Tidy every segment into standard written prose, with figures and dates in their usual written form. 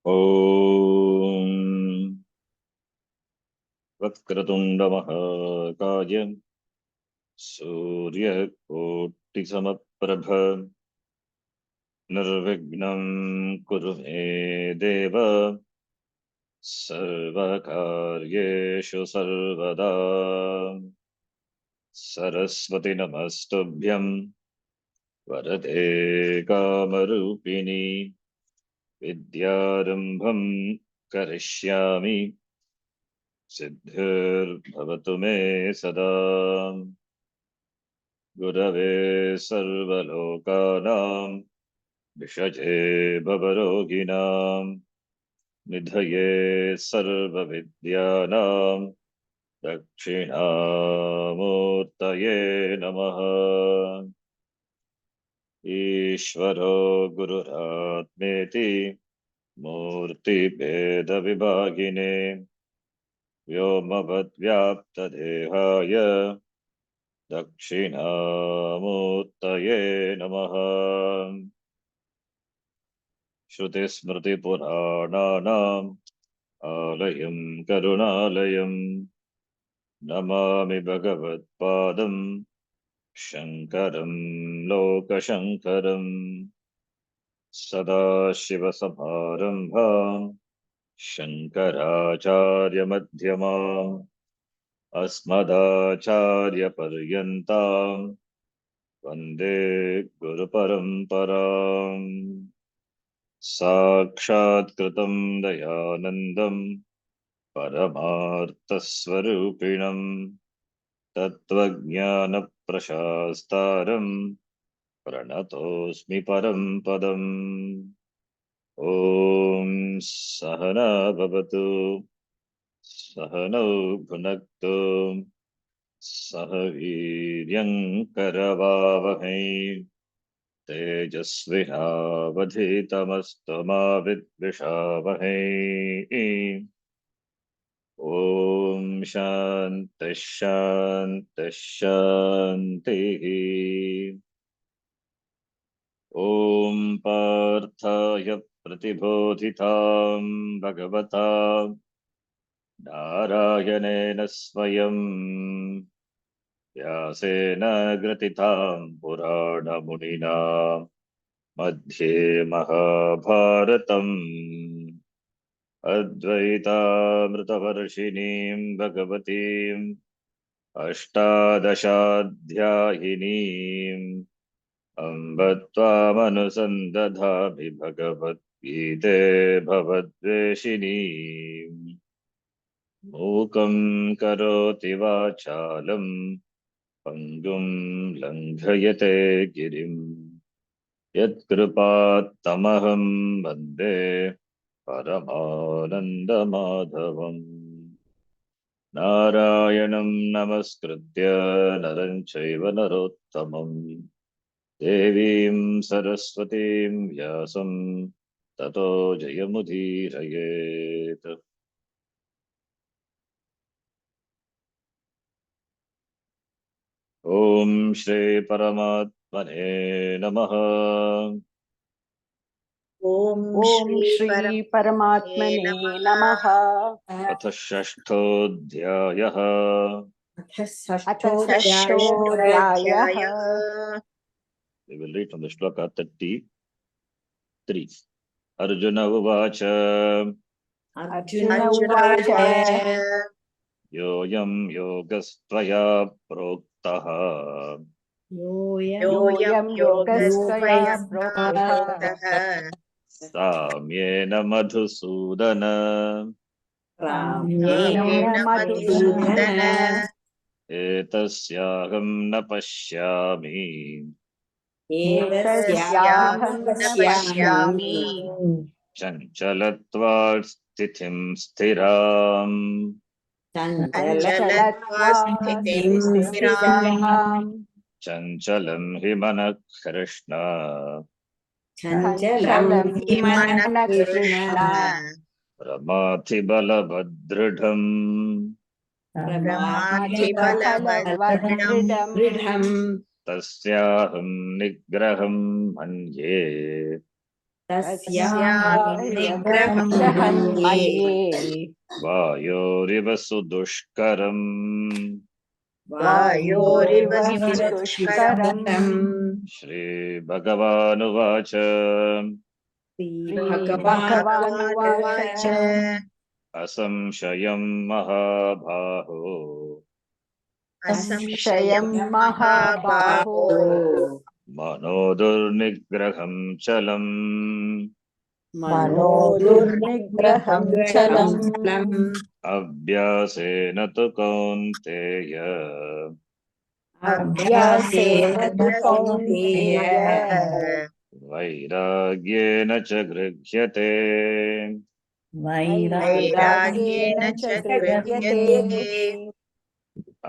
ॐ वक्रतुण्डमहाकाय सूर्यकोटिसमप्रभ निर्विघ्नं कुरु मे देव सर्वकार्येषु सर्वदा। सरस्वती नमस्तुभ्यं वरदे कामरूपिणी विद्यारम्भं करिष्यामि सिद्धिर्भवतु मे सदा। गुरवे सर्वलोकानां विषये भवरोगिणां निधये सर्वविद्यानां दक्षिणामूर्तये नमः। ईश्वरो गुरुरात्मेति मूर्तिभेदविभागिने व्योमवद्व्याप्तदेहाय दक्षिणामूर्तये नमः। श्रुतिस्मृतिपुराणानाम् आलयं करुणालयं नमामि भगवत्पादं शङ्करं लोकशङ्करम्। सदाशिवसमारम्भाम् शङ्कराचार्यमध्यमाम् अस्मदाचार्यपर्यन्ताम् वन्दे गुरुपरम्पराम्। साक्षात्कृतं दयानन्दं परमार्थस्वरूपिणं तत्त्वज्ञानप्रशास्तारं प्रणतोऽस्मि परं पदम्। ॐ सहना भवतु सहनौ भुनक्तु सह वीर्यं करवावहै तेजस्विनावधीतमस्तु मा विद्विषावहै। ॐ शान्तिः शान्तिः शान्तिः। ॐ पार्थाय प्रतिबोधितां भगवता नारायणेन स्वयं व्यासेन ग्रथितां पुराणमुनिना मध्ये महाभारतम् अद्वैतामृतवर्षिणीं भगवतीम् अष्टादशाध्यायिनीम् अम्ब त्वामनुसन्दधामि भगवद्गीते भवद्वेषिणीम्। मूकं करोति वाचालं पङ्गुं लङ्घयते गिरिं यत्कृपात्तमहं वन्दे परमानन्दमाधवम्। नारायणं नमस्कृत्य नरं चैव नरोत्तमं देवीं सरस्वतीं व्यासं ततो जयमुदीरयेत्। ॐ श्री परमात्मने नमः। ॐ श्री परमात्मने नमः। अथ षष्ठोऽध्यायः। We will read from the shloka 33. Arjuna uvacha योऽयं योगस्त्वया प्रोक्तः योऽयं योगस्त्वया प्रोक्तः साम्येन मधुसूदन एतस्याहं न पश्यामि चञ्चलत्वात् स्थितिं स्थिराम् चञ्चलं हि मनः कृष्ण प्रमाथि बलभद्रढम् तस्याहं निग्रहं मन्ये तस्याः निग्रहं निग्रहं मन्ये मन्ये वायोरिव सुदुष्करम् वायोरिव दुष्करम् सुदुष्करम् श्रीभगवानुवाच श्रीभगवानुवाच असंशयं महाबाहो असंशयं महाबाहो मनो दुर्निग्रहं चलम् मनो दुर्निग्रहं चलम् अभ्यासेन तु कौन्तेय अभ्यासेन तु कौन्तेय वैराग्येन च गृह्यते वैराग्येन च गृह्यते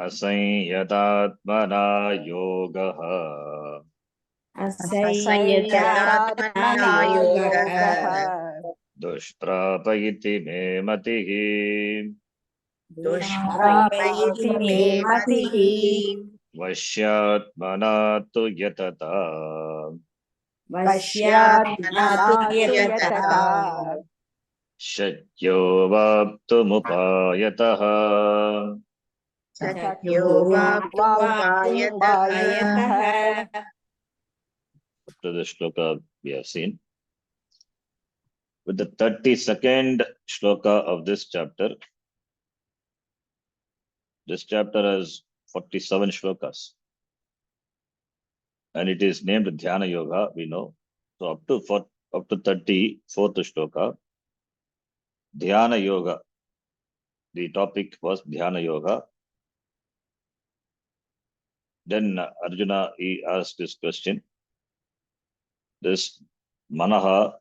असंयतात्मना योगः असंयतात्मना योगः दुष्प्राप इति मे मतिः दुष्प्राप इति मे मतिः वश्यात्मना तु यतता वश्यात्मना तु यतता शक्यो वाप्तुमुपायतः शक्यो वाप्तुमुपायतः. Up to the shloka we have seen. With the 32nd shloka of this chapter has 47 shlokas. And it is named Dhyana Yoga, we know. So up to 34th shloka, Dhyana Yoga. The topic was Dhyana Yoga. Then Arjuna, he asked this question. This Manaha,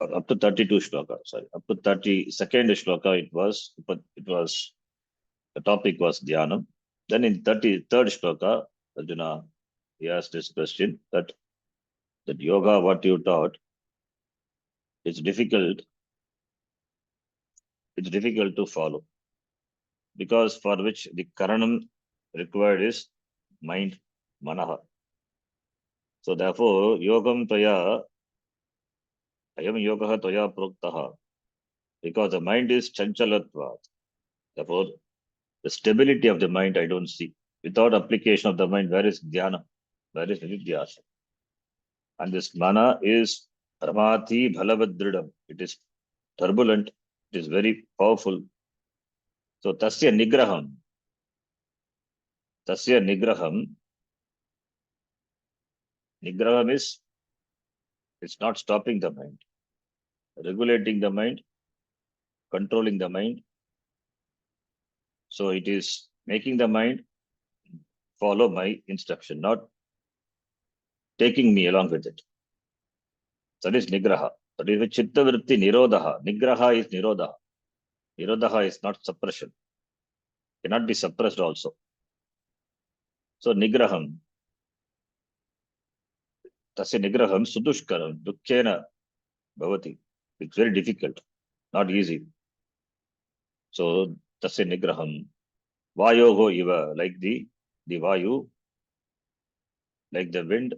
up to 32 shloka, up to 32nd shloka, it was, the topic was Dhyanam. Then in 33rd shloka, Arjuna, he asked this question that yoga, what you taught, it's difficult to follow, because for which the karanam required is mind, manaha. So therefore, yogam toya, ayam yogaha toya proktaha, because the mind is chanchalatvat. Therefore, the stability of the mind I don't see. Without application of the mind, where is dhyana? Where is nidhyasa? And this mana is pramati bhalavadridam. It is turbulent. It is very powerful. So tasya nigraham. Nigraham is, it's not stopping the mind, regulating the mind, controlling the mind. So it is making the mind follow my instruction, not taking me along with it. That is nigraha. That is chitta vritti nirodha. Nigraha is nirodha. Nirodha is not suppression. Cannot be suppressed also. So nigraham. Tasya nigraham sudushkaram. Dukkhena bhavati. It's very difficult. Not easy. So tasya nigraham. Vayoho iva. Like the vayu. Like the wind,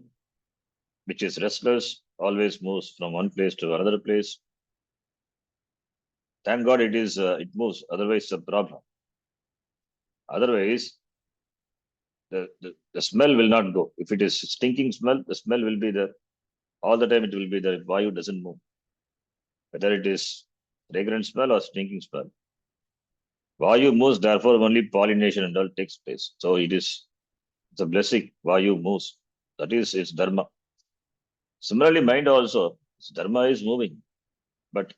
which is restless, always moves from one place to another place. Thank God it moves. Otherwise, it's a problem. Otherwise, the smell will not go. If it is stinking smell, the smell will be there. All the time it will be there if Vayu doesn't move. Whether it is fragrant smell or stinking smell. Vayu moves, therefore only pollination and all takes place. So it's a blessing. Vayu moves. That is its dharma. Similarly, mind also, its dharma is moving. But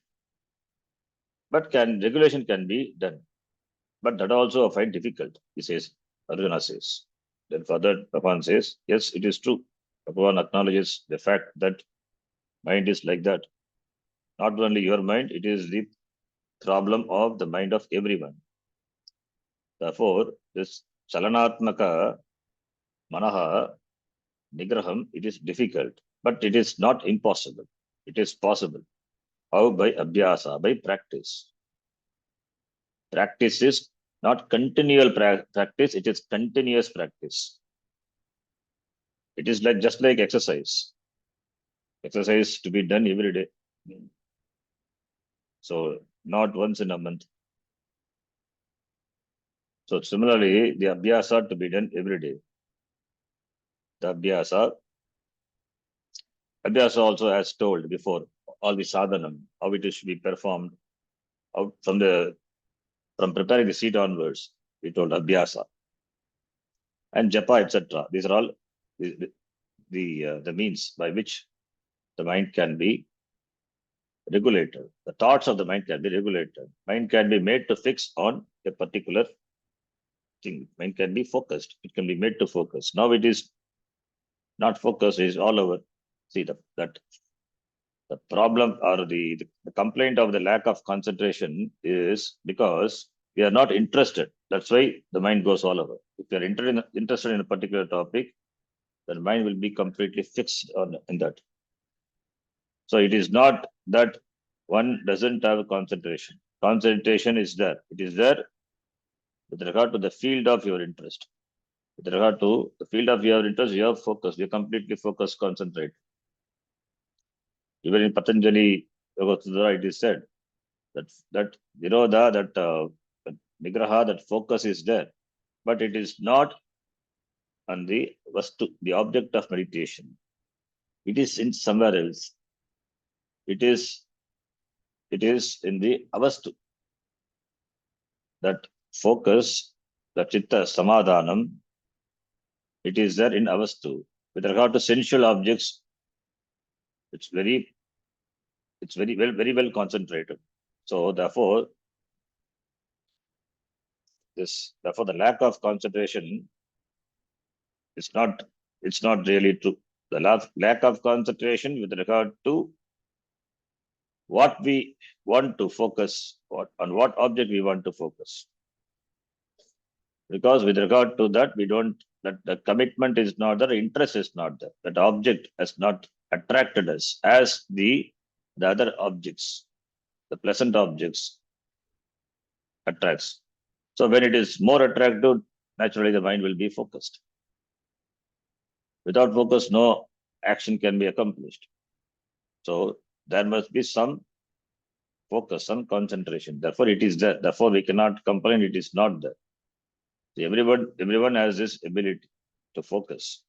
regulation can be done. But that also I find difficult, he says, Arjuna says. Then further, Bhagavan says, yes, it is true. Bhagavan acknowledges the fact that mind is like that. Not only your mind, it is the problem of the mind of everyone. Therefore, this chalanatmaka manaha nigraham, it is difficult, but it is not impossible. It is possible. How? By abhyasa, by practice. Practice is not continual practice, it is continuous practice. It is like just like exercise. Exercise to be done every day. So not once in a month. So similarly, the abhyasa to be done every day. The abhyasa also as told before, all the sadhanam, how it is to be performed out from preparing the seat onwards, we told abhyasa. And japa, etc. These are all the means by which the mind can be regulated. The thoughts of the mind can be regulated. Mind can be made to fix on a particular thing. Mind can be focused. It can be made to focus. Now it is not focused, it is all over. See that the problem or the complaint of the lack of concentration is because we are not interested. That's why the mind goes all over. If you are interested in a particular topic, the mind will be completely fixed in that. So it is not that one doesn't have concentration. Concentration is there. It is there with regard to the field of your interest. With regard to the field of your interest, you have focus. You completely focus, concentrate. Even in Patanjali Yoga Sudra, it is said that Virodha, that Nigraha, that focus is there, but it is not on the vastu, the object of meditation. It is in somewhere else. It is in the avastu. That focus, the chitta samadhanam, it is there in avastu. With regard to sensual objects, it's very well concentrated. So therefore, the lack of concentration is not, it's not really true. The lack of concentration with regard to what we want to focus, on what object we want to focus. Because with regard to that, we don't, that the commitment is not there, interest is not there. That object has not attracted us as the other objects, the pleasant objects attracts. So when it is more attractive, naturally the mind will be focused. Without focus, no action can be accomplished. So there must be some focus, some concentration. Therefore, it is there. Therefore, we cannot complain it is not there. So everyone has this ability to focus.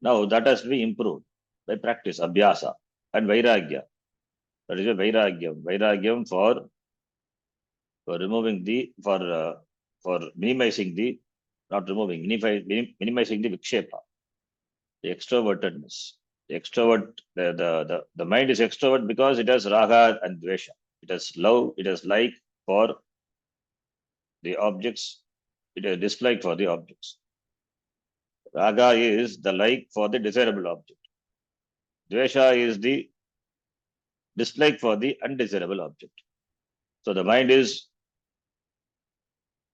Now that has to be improved by practice, abhyasa, and vairagya. That is a vairagyam. Vairagyam for removing for minimizing the, not removing, minimizing the vikshepa, the extrovertedness. The mind is extrovert because it has raga and dvesha. It has love, it has like for the objects, it has dislike for the objects. Raga is the like for the desirable object. Dvesha is the dislike for the undesirable object. So the mind is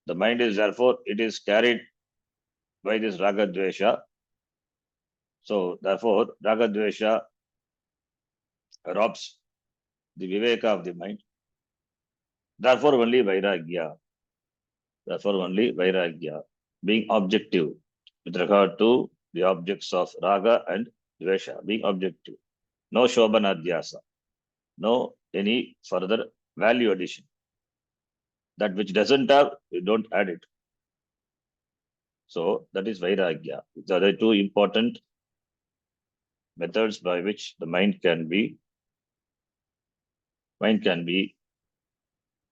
therefore, it is carried by this raga dvesha. So therefore, raga dvesha robs the viveka of the mind. Therefore, only vairagya. Being objective with regard to the objects of raga and dvesha, being objective. No shobhanadhyasa, no any further value addition. That which doesn't have, you don't add it. So that is vairagya. These are the two important methods by which the mind can be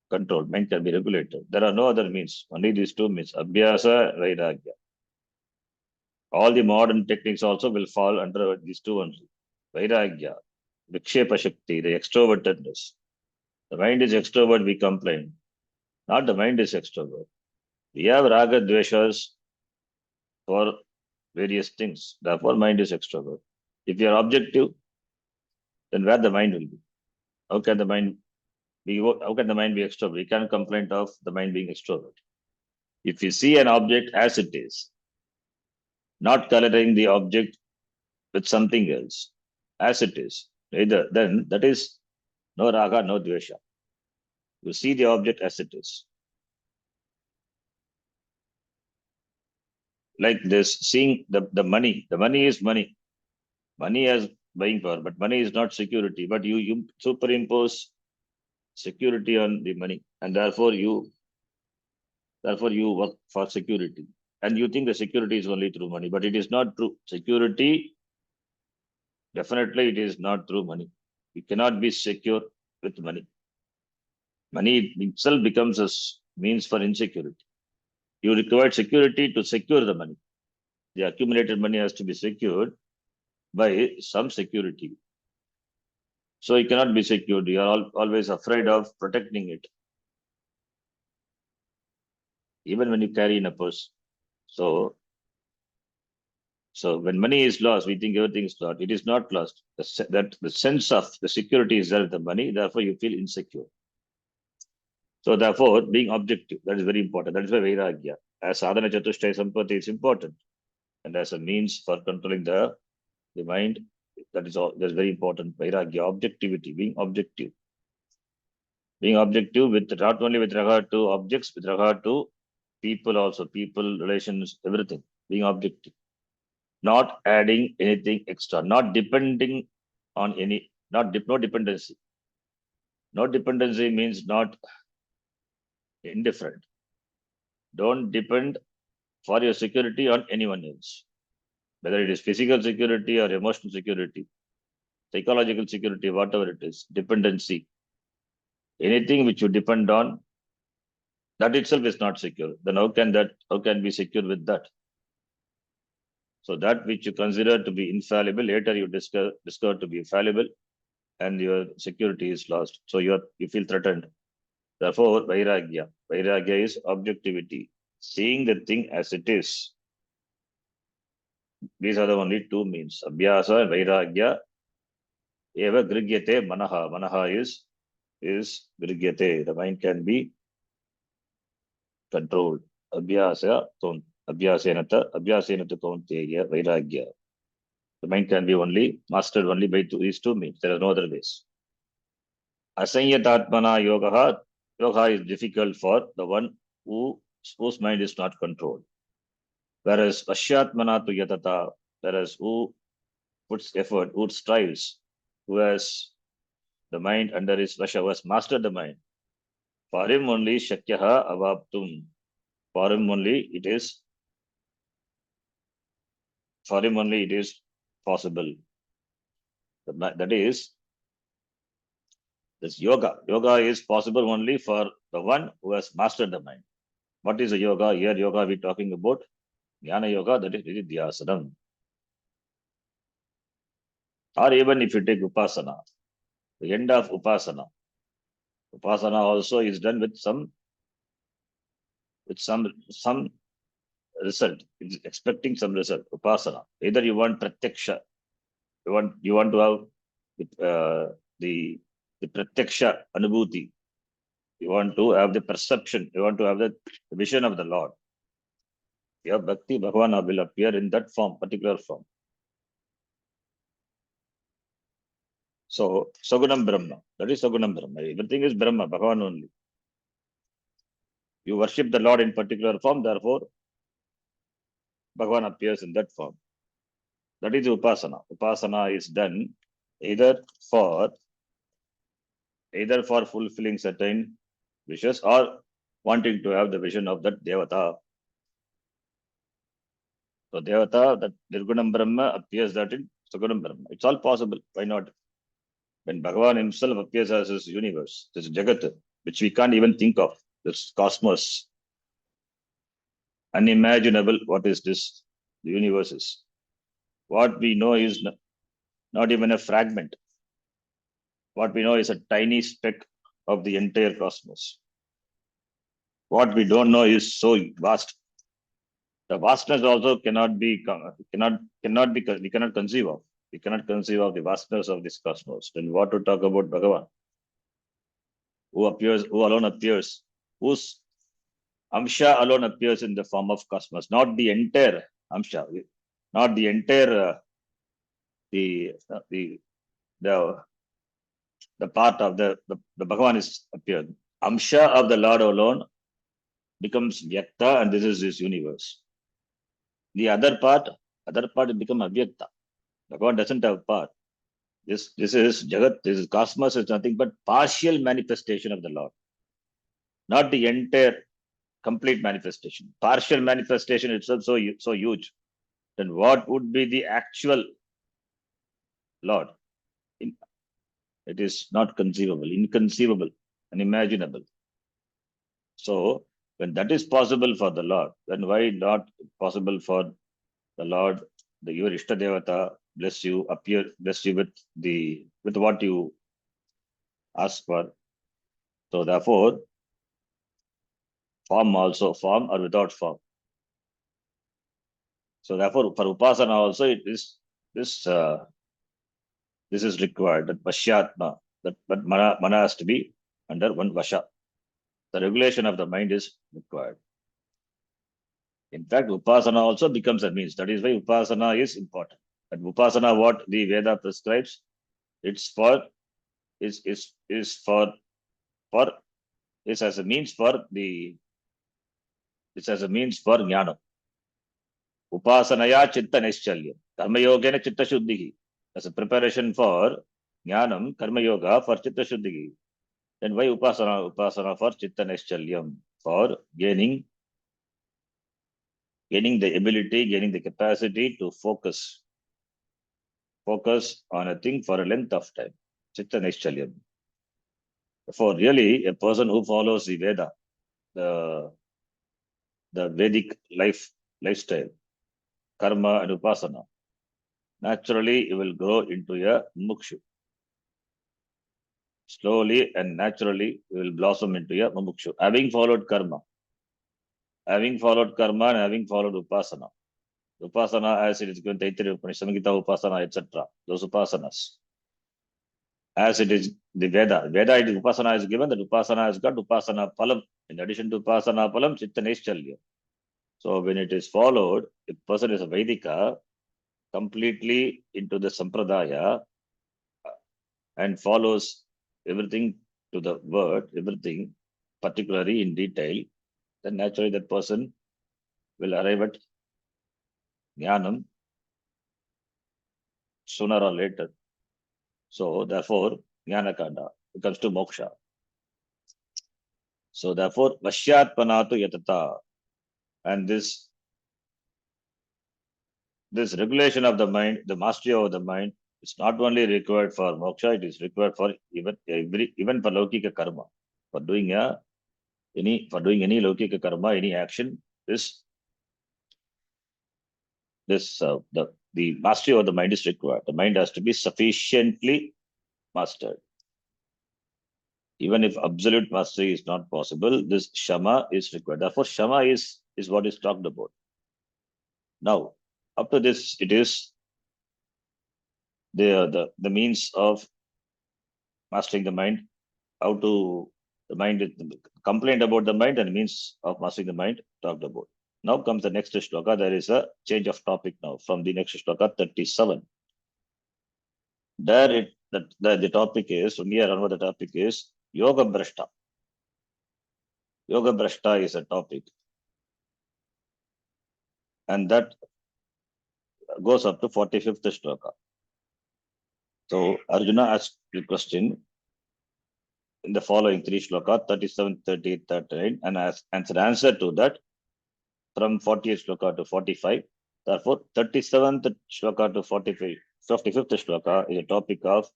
controlled, mind can be regulated. There are no other means, only these two means, abhyasa, vairagya. All the modern techniques also will fall under these two only. Vairagya, vikshepa shakti, the extrovertedness. The mind is extrovert, we complain. Not the mind is extrovert. We have raga dveshas for various things. Therefore, mind is extrovert. If you are objective, then where the mind will be? How can the mind be extrovert? We can't complain of the mind being extrovert. If you see an object as it is, not coloring the object with something else, as it is, either, then that is no raga, no dvesha. You see the object as it is. like this, seeing the money. The money is money. Money has buying power, but money is not security. But you superimpose security on the money, and therefore you work for security. And you think the security is only through money, but it is not true. Security, definitely it is not through money. You cannot be secure with money. Money itself becomes a means for insecurity. You require security to secure the money. The accumulated money has to be secured by some security. So you cannot be secured. You are always afraid of protecting it, even when you carry in a purse. So when money is lost, we think everything is lost. It is not lost. The sense of the security is there with the money. Therefore, you feel insecure. So therefore, being objective, that is very important. That is why Vairagya, as sadhana chatushtaya sampatti, is important. And as a means for controlling the mind, that is all. That's very important. Vairagya, objectivity, being objective. Being objective with not only with regard to objects, with regard to people also, people, relations, everything. Being objective. Not adding anything extra, not depending on any, no dependency. No dependency means not indifferent. Don't depend for your security on anyone else, whether it is physical security or emotional security, psychological security, whatever it is, dependency. Anything which you depend on, that itself is not secure. Then how can be secure with that? So that which you consider to be infallible, later you discover to be fallible, and your security is lost. So you feel threatened. Therefore, Vairagya. Vairagya is objectivity, seeing the thing as it is. These are the only two means. Abhyasa and Vairagya. Eva Grigyate Manaha. Manaha is Grigyate. The mind can be controlled. Abhyasa Abhyasenata Kaunteya Vairagya. The mind can be only mastered only by these two means. There are no other ways. Asanyatatmana Yoga. Yoga is difficult for the one whose mind is not controlled. Whereas Vashyatmana tu Yatata, whereas who puts effort, who strives, who has the mind under his Vasha, who has mastered the mind. For him only Shakyaha Avaptum. For him only it is possible. That is this yoga. Yoga is possible only for the one who has mastered the mind. What is a yoga? Here yoga we're talking about Jnana yoga, that is Nididhyasanam. Or even if you take Upasana, the end of Upasana also is done with some result. It's expecting some result. Upasana. Either you want pratyaksha, you want to have the pratyaksha anubhuti. You want to have the perception. You want to have the vision of the Lord. Your bhakti, Bhagavan will appear in that form, particular form. So, Sagunam Brahma. That is Sagunam Brahma. Everything is Brahma, Bhagavan only. You worship the Lord in particular form, therefore, Bhagavan appears in that form. That is Upasana. Upasana is done either for fulfilling certain wishes or wanting to have the vision of that Devata. So Devata, that Nirgunam Brahma appears that in Sagunam Brahma. It's all possible. Why not? When Bhagavan himself appears as his universe, this Jagat, which we can't even think of, this cosmos, unimaginable, what is this? The universe is. What we know is not even a fragment. What we know is a tiny speck of the entire cosmos. What we don't know is so vast. The vastness also cannot be we cannot conceive of. We cannot conceive of the vastness of this cosmos. Then what to talk about Bhagavan? Who alone appears, whose Amsha alone appears in the form of cosmos, not the entire Amsha, not the entire the part of the Bhagavan is appeared. Amsha of the Lord alone becomes Vyakta, and this is his universe. The other part will become avyakta. Bhagavan doesn't have part. This is Jagat, this is cosmos is nothing but partial manifestation of the Lord. Not the entire complete manifestation. Partial manifestation itself so huge. Then what would be the actual Lord? It is not conceivable, inconceivable, unimaginable. So when that is possible for the Lord, then why not possible for the Lord, your Ishta Devata, bless you, bless you with what you ask for. So therefore, form form or without form. So therefore, for upasana also it is this is required, that vashyatma, that but mana has to be under one vasha. The regulation of the mind is required. In fact, upasana also becomes a means. That is why upasana is important. And upasana, what the Veda prescribes, it's for is for is as a means for the it's as a means for jnana. Upasanaya chitta naischalya. Karma yogena chitta shuddhi. As a preparation for jnanam, karma yoga for chitta shuddhi. Then why upasana? Upasana for chitta naischalya, for gaining the ability, gaining the capacity to focus on a thing for a length of time. Chitta naischalya. For really a person who follows the Veda, the Vedic lifestyle, karma and upasana, naturally you will grow into a mukshu. Slowly and naturally you will blossom into a mukshu. Having followed karma and having followed upasana. Upasana, as it is given Taittiriya Upanishad, Gita Upasana, etc. Those upasanas. As it is the Veda, it is upasana is given, that upasana has got upasana palam. In addition to upasana palam, chitta naischalya. So when it is followed, if person is a Vedika, completely into the Sampradaya and follows everything to the word, everything, particularly in detail, then naturally that person will arrive at Jnanam sooner or later. So therefore, Jnanakanda becomes to moksha. So therefore, Vashyatpanatu Yatata, and this regulation of the mind, the mastery of the mind, is not only required for moksha, it is required for even for Laukika karma. For doing any Laukika karma, any action, the mastery of the mind is required. The mind has to be sufficiently mastered. Even if absolute mastery is not possible, this shama is required. Therefore, shama is what is talked about. Now, after this, it is the means of mastering the mind, how to the mind, complaint about the mind and means of mastering the mind talked about. Now comes the next shloka. There is a change of topic now from the next shloka 37. There the topic is, from here onward the topic is Yoga Brashta. Yoga Brashta is a topic. And that goes up to 45th shloka. So Arjuna asked the question in the following three shloka, 37, 38, 39, and answer to that from 48th shloka to 45. Therefore, 37th shloka to 45, 55th shloka is a topic of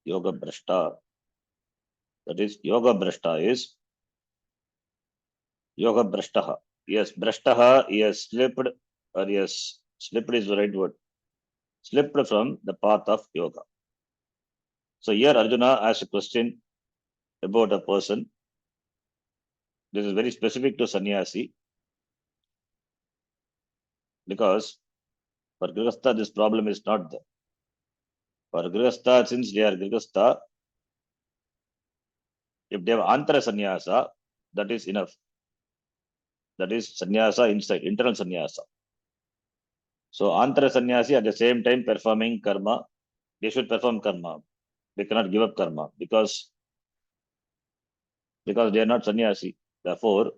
Yoga Brashta. That is, Yoga Brashta is Yoga Brashtaha. Yes, Brashtaha, yes, slipped, or yes, slipped is the right word. Slipped from the path of yoga. So here Arjuna asks a question about a person. This is very specific to sannyasi, because for Grihastha this problem is not there. For Grihastha, since they are Grihastha, if they have antara sannyasa, that is enough. That is sannyasa inside, internal sannyasa. So antara sannyasi at the same time performing karma, they should perform karma. They cannot give up karma because they are not sannyasi. Therefore,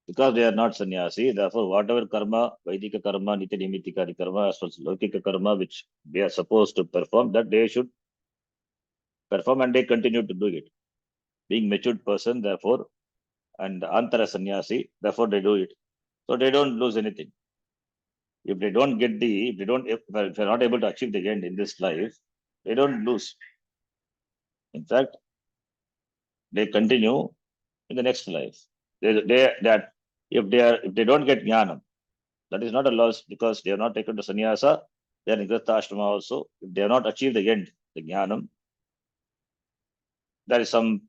Because they are not sannyasi, therefore whatever karma, Vaidika karma, Nitya Nimitikadi karma, as well as Laukika karma, which they are supposed to perform, that they should perform and they continue to do it. Being matured person, therefore, and Antara sannyasi, therefore they do it. So they don't lose anything. If they don't get the, if they don't, if they're not able to achieve the end in this life, they don't lose. In fact, they continue in the next life. That if they don't get jnanam, that is not a loss because they are not taken to sannyasa. They are in Grihastha also. If they have not achieved the end, the jnanam, there is some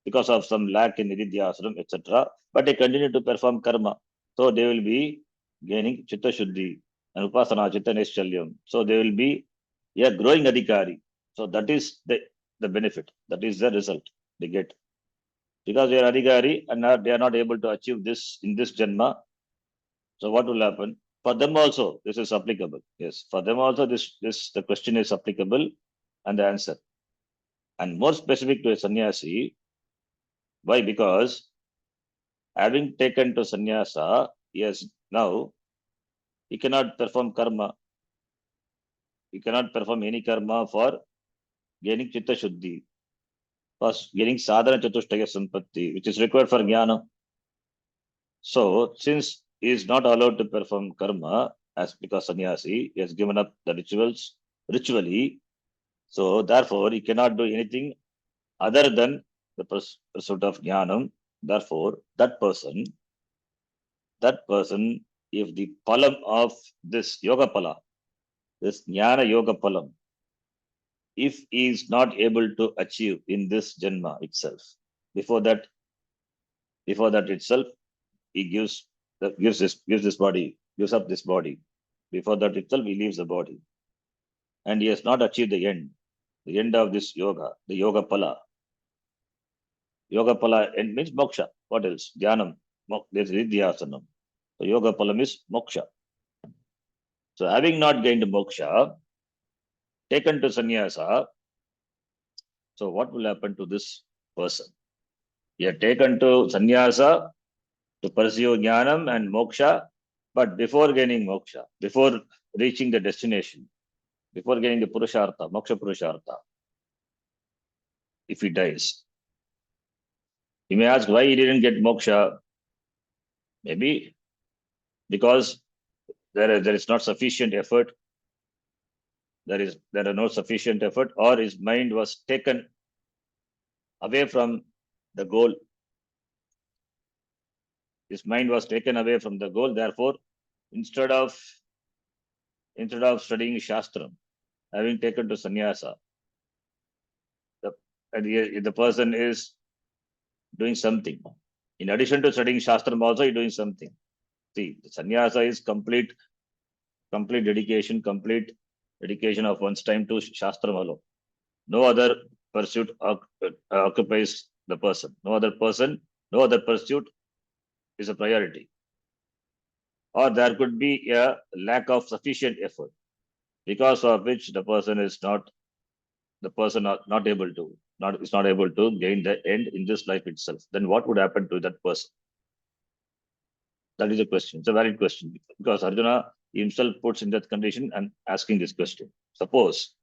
because of some lack in nididhyasana, etc. But they continue to perform karma, so they will be gaining chitta shuddhi and upasana chitta nischalyam. So they will be growing adhikari. So that is the benefit. That is the result they get because they are adhikari and they are not able to achieve this in this janma. So what will happen? For them also, this is applicable. Yes, for them also, this the question is applicable, and the answer. And more specific to a sannyasi, why? Because having taken to sannyasa, yes, now he cannot perform karma. He cannot perform any karma for gaining chitta shuddhi, for getting sadhana chatushtaya sampatti, which is required for jnana. So, since he is not allowed to perform karma, as because sannyasi, he has given up the rituals ritually. So, therefore, he cannot do anything other than the pursuit of jnanam. Therefore, that person, if the palam of this yoga pala, this jnana yoga palam, if he is not able to achieve in this janma itself, before that, itself, he gives this body, gives up this body. Before that itself, he leaves the body, and he has not achieved the end of this yoga, the yoga pala. Yoga pala and means moksha. What else? Dhyanam. There's Vidyasanam. So yoga palam is moksha. So having not gained moksha, taken to sannyasa, so what will happen to this person? He had taken to sannyasa to pursue jnanam and moksha, but before gaining moksha, before reaching the destination, before getting the purushartha, moksha purushartha, if he dies, you may ask why he didn't get moksha. Maybe because there is not sufficient effort. There are no sufficient effort, or his mind was taken away from the goal. His mind was taken away from the goal. Therefore, instead of studying shastram, having taken to sannyasa, the person is doing something. In addition to studying shastram, also he's doing something. See, the sannyasa is complete dedication of one's time to shastram alone. No other pursuit occupies the person. No other pursuit is a priority. Or there could be a lack of sufficient effort, because of which the person is not able to gain the end in this life itself. Then what would happen to that person? That is a question. It's a valid question because Arjuna himself puts in that condition and asking this question. Suppose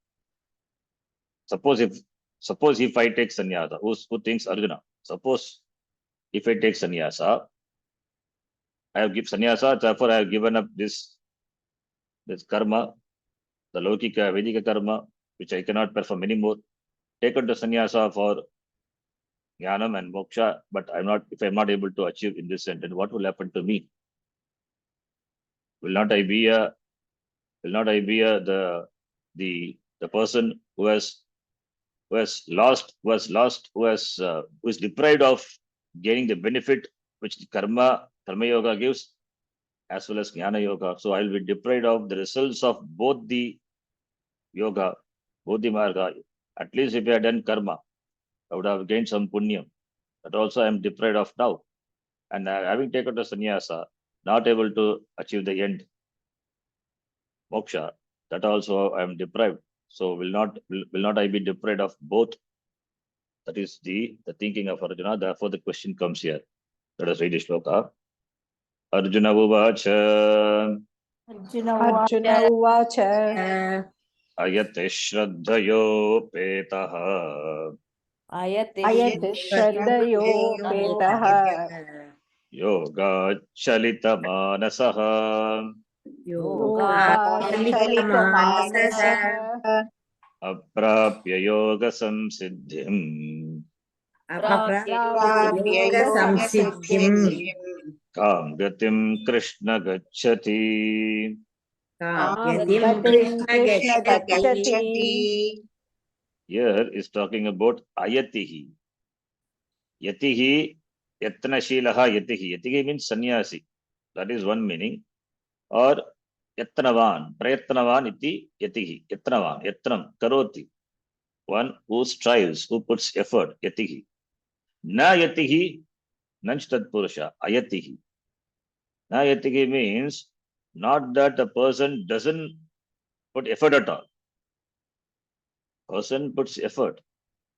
if I take sannyasa, who thinks Arjuna? Suppose if I take sannyasa, I have given sannyasa, therefore I have given up this karma, the Laukika, Vedika karma, which I cannot perform anymore. Taken to sannyasa for jnanam and moksha, but if I'm not able to achieve in this end, then what will happen to me? Will not I be the person who is deprived of gaining the benefit which the karma yoga gives, as well as jnana yoga. So I'll be deprived of the results of both the yoga, both the marga. At least if I had done karma, I would have gained some punyam. That also I am deprived of now. And having taken the sannyasa, not able to achieve the end, moksha, that also I am deprived. So will not I be deprived of both? That is the thinking of Arjuna. Therefore, the question comes here. Let us read the shloka. Arjuna Uvacha Arjuna Arjuna uvacha Uvacha Ayate Shraddhayo ayati shraddhayopetaha Yoga Chalita Manasaha Yoga yogaschalitamanasah Aprapya Yoga Samsiddhim Aprapya Prapya yoga Yoga samsiddhim Samsiddhim Kam Gatim Krishna Gacchati. Kamyatim gatim Krishna Krishna Gacchati. gacchati. Here is talking about Ayatihi. Yatihi, Yatnashilaha Yatihi. Yatihi means sannyasi. That is one meaning. Or Yatnavan, Prayatnavan iti Yatihi. Yatnavan, Yatnam, Karoti. One who strives, who puts effort, Yatihi. Na Yatihi, Nanchtad Purusha, Ayatihi. Na Yatihi means not that a person doesn't put effort at all. Person puts effort.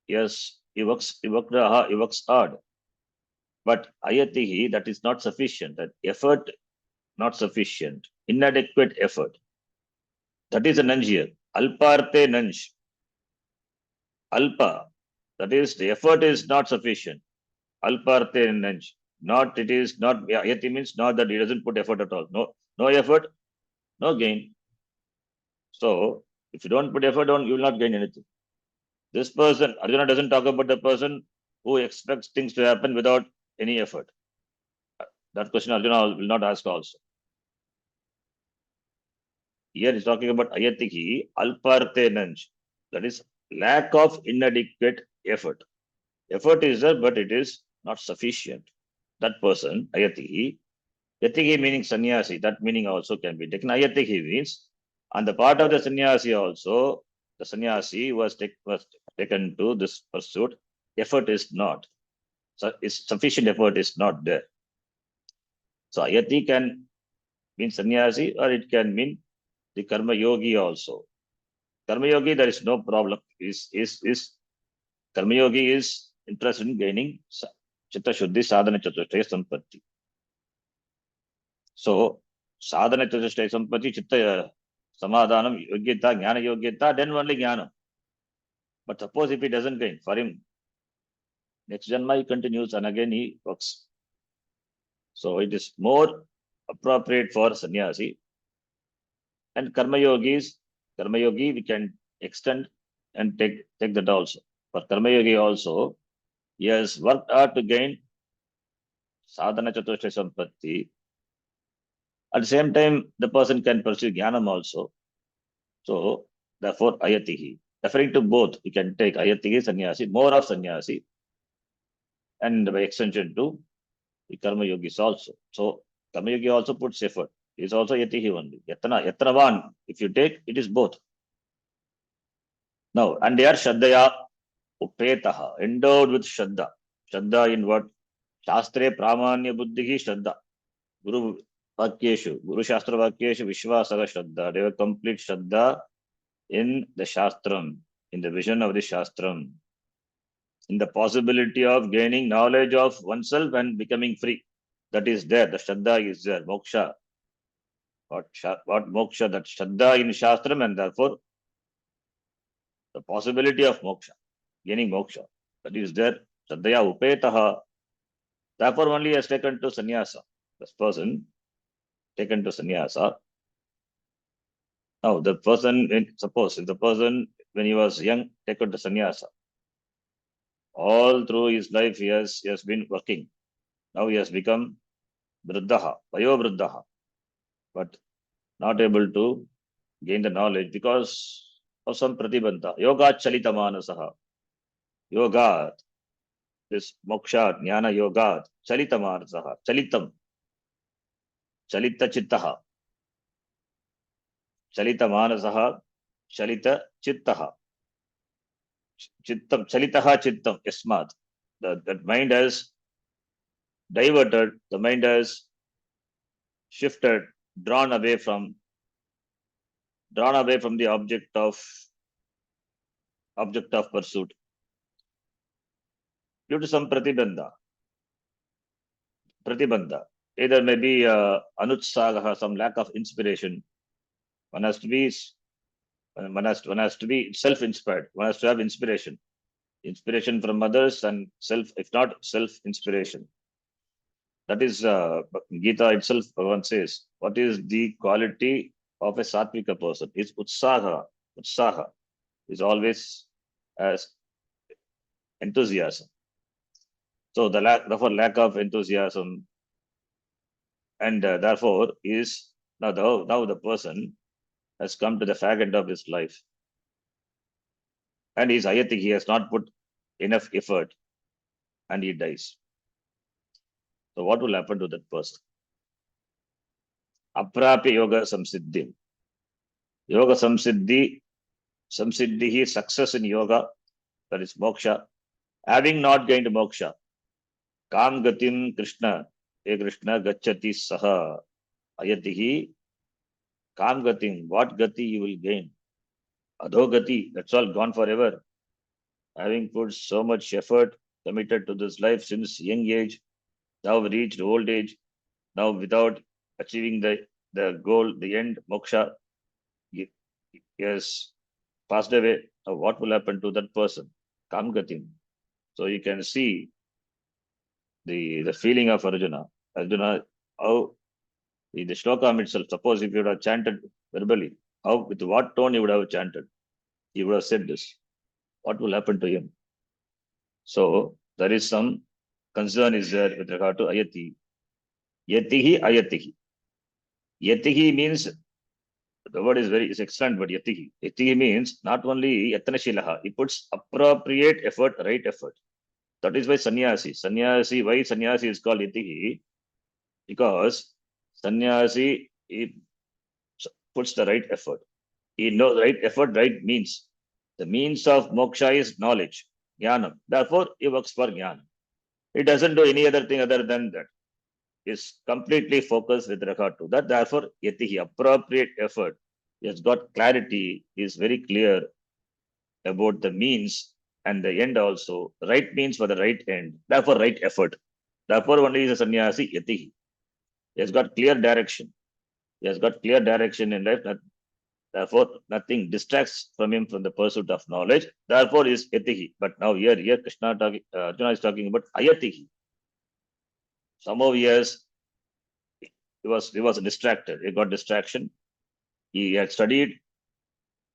Yes, he works hard. But ayatihi, that is not sufficient. That effort, not sufficient. Inadequate effort. That is a nanj here. Alparte nanj. Alpa. That is, the effort is not sufficient. Alparte nanj. Not, it is not, ayati means not that he doesn't put effort at all. No effort, no gain. So, if you don't put effort on, you will not gain anything. This person, Arjuna doesn't talk about the person who expects things to happen without any effort. That question Arjuna will not ask also. Here he's talking about ayatihi alparte nanj. That is lack of inadequate effort. Effort is there, but it is not sufficient. That person, ayatihi, yatihi meaning sannyasi, that meaning also can be taken. Ayatihi means, on the part of the sannyasi also, the sannyasi was taken to this pursuit. Effort is not. So sufficient effort is not there. So ayati can mean sannyasi or it can mean the karma yogi also. Karma yogi, there is no problem. Karma yogi is interested in gaining chitta shuddhi sadhana chatushtaya sampatti. So sadhana chatushtaya sampatti, chitta samadhanam, yogyata, jnana yogyata, then only jnana. But suppose if he doesn't gain, for him, next janma he continues and again he works. So it is more appropriate for sannyasi. And karma yogi, we can extend and take that also. For karma yogi also, he has worked hard to gain sadhana chatushtaya sampatti. At the same time, the person can pursue jnanam also. So, therefore, ayatihi. Referring to both, you can take ayatihi sannyasi, more of sannyasi, and by extension to the karma yogis also. So, karma yogi also puts effort. It is also yatihi only. Yatravan, if you take, it is both. Now, and they are shraddhaya upetaha, endowed with shraddha. Shraddha in what? Shastre pramanya buddhihi shraddha. Guru Vakyeshu, Guru Shastra Vakyeshu Vishwasaga Shraddha. They have complete Shraddha in the Shastram, in the vision of the Shastram, in the possibility of gaining knowledge of oneself and becoming free. That is there. The Shraddha is there. Moksha. What moksha? That Shraddha in Shastram, and therefore the possibility of moksha, gaining moksha. That is there. Shraddhaya upetaha. Therefore only has taken to sannyasa. This person taken to sannyasa. Now, the person, suppose if the person, when he was young, taken to sannyasa, all through his life he has been working. Now he has become vriddhaha, vayo vriddhaha, but not able to gain the knowledge because of some pratibandha. Yoga chalita manasaha. Yoga, this moksha, jnana yoga, chalita manasaha, chalitam, chalita chittaha, chalita manasaha, chalita chittaha. Chittam, chalitaha chittam, yasmat. That mind has diverted, the mind has shifted, drawn away from the object of pursuit due to some pratibandha. either maybe anutsagaha, some lack of inspiration. One has to be one has to be self-inspired. One has to have inspiration from others and self, if not self-inspiration. That is Gita itself. Bhagavan says, what is the quality of a sattvika person? It's utsaha. Utsaha is always as enthusiasm. So therefore lack of enthusiasm, and therefore is now the person has come to the fag end of his life, and he has not put enough effort, and he dies. So what will happen to that person? Aprapya yoga samsiddhi. Yoga samsiddhi, success in yoga, that is moksha. Having not gained moksha, kam gatim Krishna, e Krishna gachati saha ayatihi. Kam gatim, what gati you will gain? Adhogati, that's all gone forever. Having put so much effort, committed to this life since young age, now reached old age, now without achieving the goal, the end, moksha, he has passed away. Now what will happen to that person? Kam gatim. So you can see the feeling of Arjuna. Arjuna, how in the shlokam itself, suppose if you would have chanted verbally, how with what tone you would have chanted? He would have said this. What will happen to him? So there is some concern is there with regard to ayati. Yatihi ayatihi. Yatihi means the word is excellent, but yatihi. Yatihi means not only yatanashilaha, he puts appropriate effort, right effort. That is why sannyasi. Why sannyasi is called yatihi? Because sannyasi he puts the right effort. He knows right effort, right means. The means of moksha is knowledge, jnanam. Therefore, he works for jnana. He doesn't do any other thing other than that. Is completely focused with regard to that. Therefore, yatihi, appropriate effort. He has got clarity, he is very clear about the means and the end also. Right means for the right end. Therefore, right effort. Therefore, only is a sannyasi, yatihi. He has got clear direction. He has got clear direction in life. Therefore, nothing distracts from him from the pursuit of knowledge. Therefore, is yatihi. But now here Krishna Arjuna is talking about ayatihi. Somehow he was distracted. He got distraction. He had studied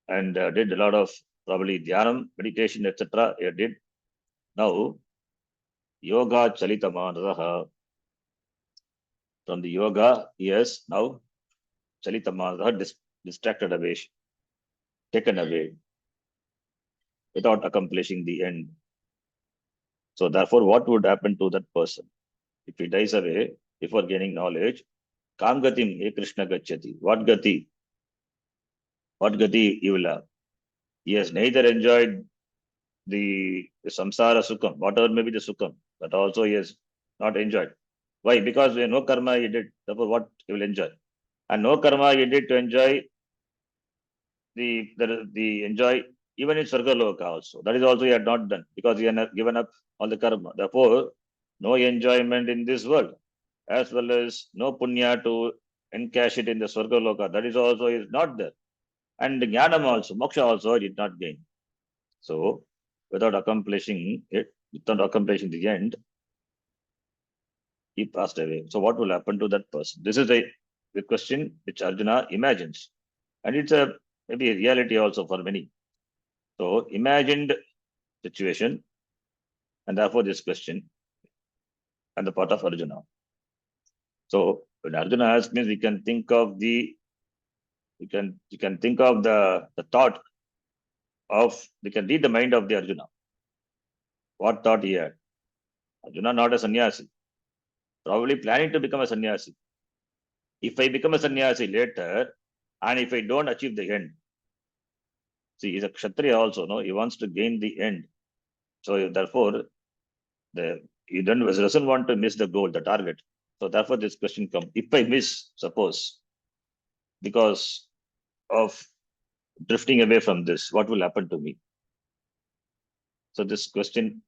and did a lot of probably dhyanam, meditation, etc. He did. Now, yoga chalitamanaha. From the yoga, he has now chalitamanaha distracted away, taken away without accomplishing the end. So therefore, what would happen to that person? If he dies away before gaining knowledge, kam gatim e Krishna gachati. What gati? What gati he will have? He has neither enjoyed the samsara sukham, whatever may be the sukham, but also he has not enjoyed. Why? Because no karma he did, therefore what he will enjoy? And no karma he did to enjoy the enjoy even in Sarga Loka also. That is also he had not done because he had given up all the karma. Therefore, no enjoyment in this world, as well as no punya to encash it in the Swarga Loka. That is also is not there. And the jnanam also, moksha also did not gain. So, without accomplishing the end, he passed away. So, what will happen to that person? This is the question which Arjuna imagines. And it's maybe a reality also for many. So, imagined situation, and therefore this question and the part of Arjuna. So, when Arjuna asks means we can think of the thought of, we can read the mind of the Arjuna. What thought he had? Arjuna not a sannyasi, probably planning to become a sannyasi. If I become a sannyasi later, and if I don't achieve the end, see, he's a kshatriya also, no? He wants to gain the end. So therefore, he doesn't want to miss the goal, the target. So therefore, this question comes. If I miss, suppose, because of drifting away from this, what will happen to me? So this question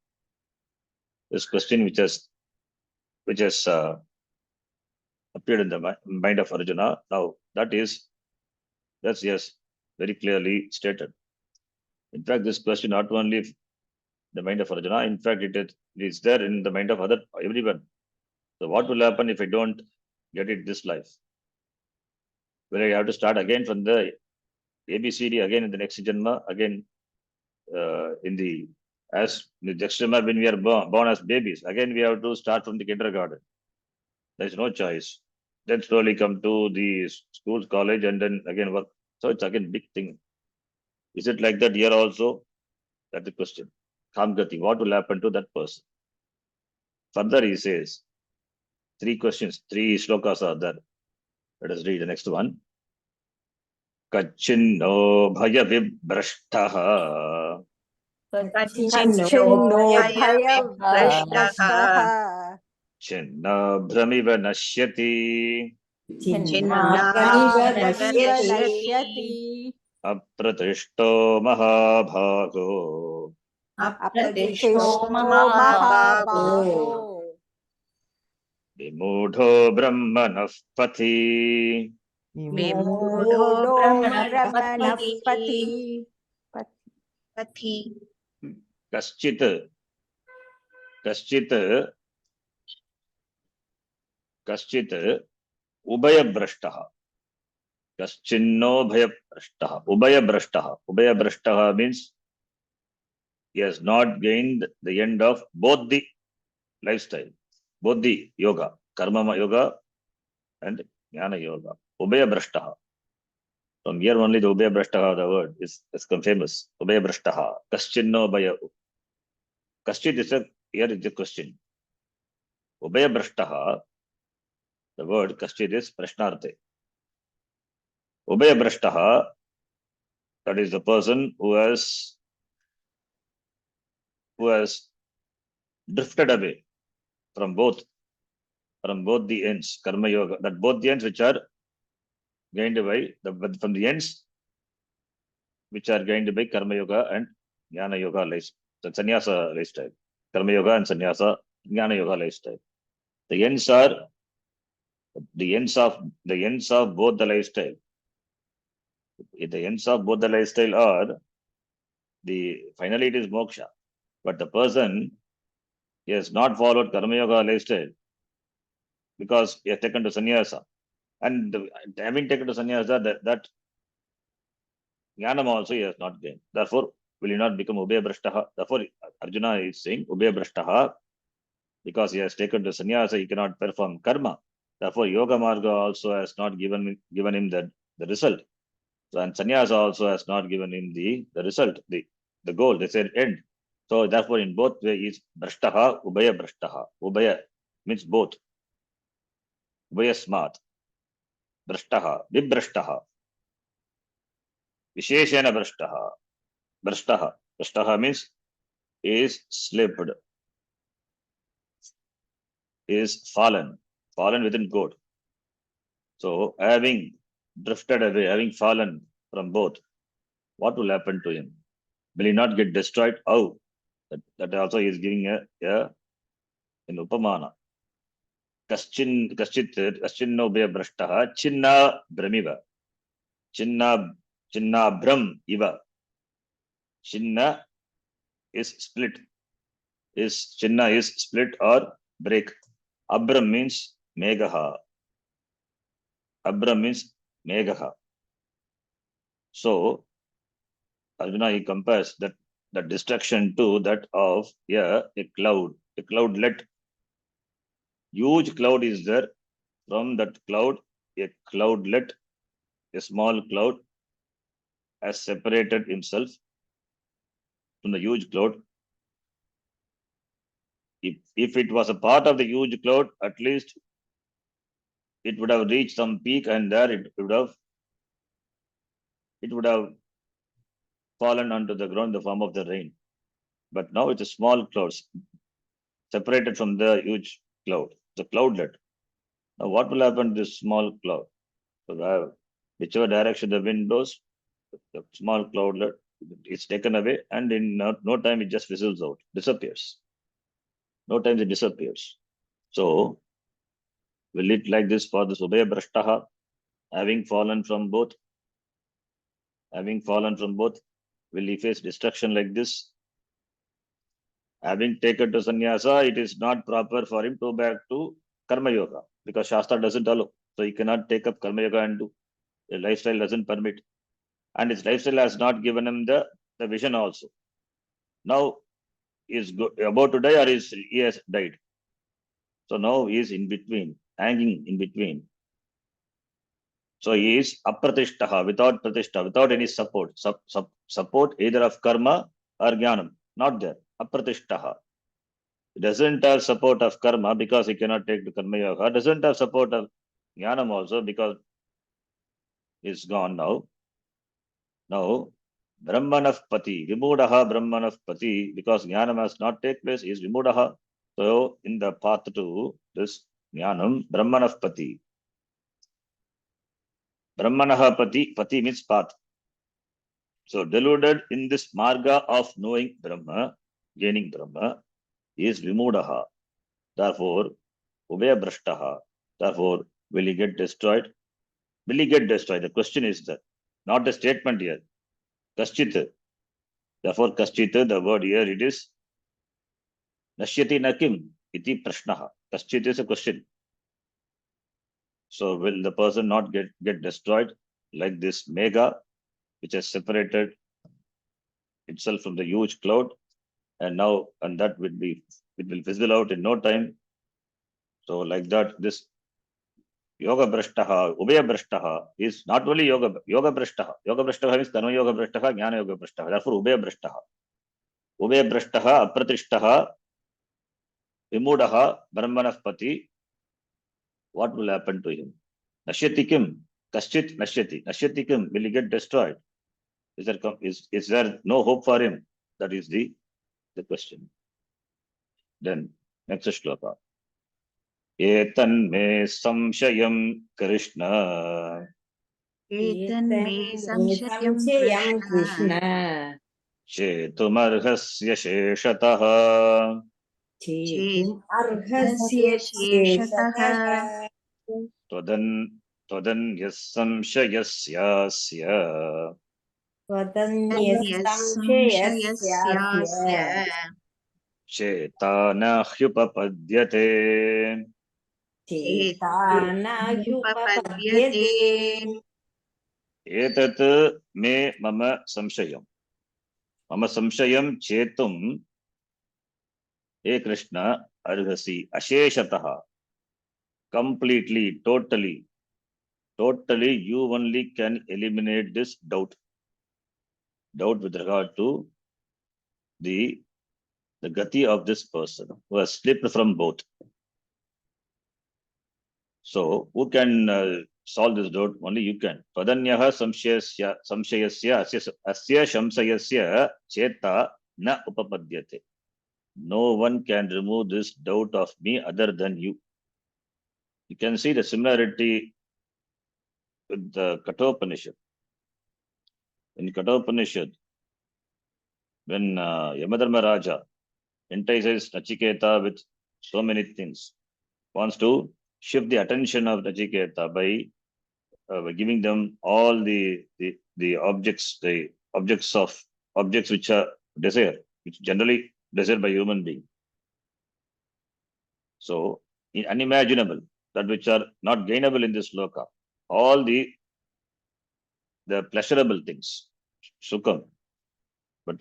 which has appeared in the mind of Arjuna. Now that's yes, very clearly stated. In fact, this question not only the mind of Arjuna, in fact, it is there in the mind of everyone. So what will happen if I don't get it this life? Will I have to start again from the ABCD again in the next Janma, again in the next Janma when we are born as babies, again we have to start from the kindergarten. There is no choice. Then slowly come to the school, college, and then again work. So it's again big thing. Is it like that here also? That's the question. Kamgati, what will happen to that person? Further, he says, three questions, three shlokas are there. Let us read the next one. Kachinno bhaya vibrashtaha कच्छिन्नो भयभ्रष्टः chinna bhramiva nashyati छिन्नाभ्रमिव नश्यति नश्यति apratishto mahabhago अप्रतिष्ठो महाभागो महाभागो vimudho brahmanah pathi विमूढो ब्रह्मणः पथि kaschit kaschit kaschit ubhayabhrashtaha kaschinno bhayabrashtaha ubhayabhrashtaha means he has not gained the end of both the lifestyle, both the yoga, karma yoga and jnana yoga. Ubhayabhrashtaha. From here only the Ubhayabhrashtaha, the word is become famous. Ubhayabhrashtaha. Kaschinno bhaya. Kaschit is here is the question. Ubhayabhrashtaha, the word kaschit is prashnarthe. Ubhayabhrashtaha, that is the person who has drifted away from both the ends, karma yoga, that both the ends which are gained by from the ends which are gained by karma yoga and jnana yoga lifestyle, the sannyasa lifestyle, karma yoga and sannyasa jnana yoga lifestyle. The ends are the ends of both the lifestyle. The ends of both the lifestyle are finally it is moksha, but the person he has not followed karma yoga lifestyle because he has taken to sannyasa, and having taken to sannyasa, that jnanam also he has not gained. Therefore, will he not become ubhayabhrashtaha? Therefore, Arjuna is saying ubhayabhrashtaha because he has taken to sannyasa, he cannot perform karma. Therefore, yoga marga also has not given him the result. So, and sannyasa also has not given him the result, the goal. They said end. So, therefore, in both ways is brashtaha, ubhaya brashtaha. Ubhaya means both. Ubhaya smart. Brashtaha, vibrashtaha. Visheshena brashtaha. Brashtaha. Brashtaha means is slipped, is fallen within God. So, having drifted away, having fallen from both, what will happen to him? Will he not get destroyed? How? That also is giving an upamana. Kaschinno bhrashtaha chinna bramiva. Chinna bram iva. Chinna is split. Chinna is split or break. Abram means megaha. So Arjuna he compares that destruction to that of a cloudlet. Huge cloud is there. From that cloud, a cloudlet, a small cloud, has separated himself from the huge cloud. If it was a part of the huge cloud, at least it would have reached some peak, and there it would have fallen onto the ground in the form of the rain. But now it's a small cloud, separated from the huge cloud, the cloudlet. Now what will happen to this small cloud? So whichever direction the wind blows, the small cloudlet is taken away, and in no time it just fizzles out, disappears. No time it disappears. So Will it like this for this Ubhaya Brashtaha, having fallen from both? Having fallen from both, will he face destruction like this? Having taken to sannyasa, it is not proper for him to go back to karma yoga because Shastra doesn't allow. So he cannot take up karma yoga and do. The lifestyle doesn't permit. And his lifestyle has not given him the vision also. Now he is about to die or he has died. So now he is in between, hanging in between. So he is apratishtaha, without pratishta, without any support. Support either of karma or jnanam. Not there. Apratishtaha. He doesn't have support of karma because he cannot take the karma yoga. Doesn't have support of jnanam also because he's gone now. Now, Brahmanav Pati, Vimudaha Brahmanav Pati, because Jnanam has not taken place, is Vimudaha. So, in the path to this Jnanam, Brahmanav Pati. Brahmanaha Pati, Pati means path. So, deluded in this marga of knowing Brahma, gaining Brahma, is Vimudaha. Therefore, Ubhaya Brashtaha. Therefore, will he get destroyed? Will he get destroyed? The question is that, not a statement here. Kaschit. Therefore, Kaschit, the word here, it is Nashyati nakim iti prashnaha. Kaschit is a question. So will the person not get destroyed like this mega, which has separated itself from the huge cloud, and that it will fizzle out in no time. So like that, this yoga brashtaha, ubhaya brashtaha is not only yoga brashtaha. Yoga brashtaha means karma yoga brashtaha, jnana yoga brashtaha. Therefore, ubhaya brashtaha. Ubhaya brashtaha, apratishtaha, vimudaha, brahmanah pati. What will happen to him? Nashyati kim? Kaschit nashyati. Nashyati kim? Will he get destroyed? Is there no hope for him? That is the question. Then, next shloka. Etan me samshayam Krishna एतन्मे संशयं Krishna chetumarhasya sheshatah चेतुम् अर्हस्य शेषतः शेषतः त्वदन्यः संशयस्यास्य त्वदन्यः संशयस्यास्य चेता न ह्युपपद्यते. चेता न ह्युपपद्यते एतत् मे मम संशयं चेतुं हे Krishna अर्हसि अशेषतः. Completely, totally you only can eliminate this doubt with regard to the gati of this person who has slipped from both. So who can solve this doubt? Only you can. Tvadanyaha samshayasya asya shamsayasya cheta na upapadyate. No one can remove this doubt of me other than you. You can see the similarity with the Kathopanishad. In Kathopanishad, when Yamadharma Raja entices Nachiketa with so many things, wants to shift the attention of Nachiketa by giving them all the objects which are which generally desired by human being. So unimaginable, that which are not gainable in this loka, all the pleasurable things, sukham. But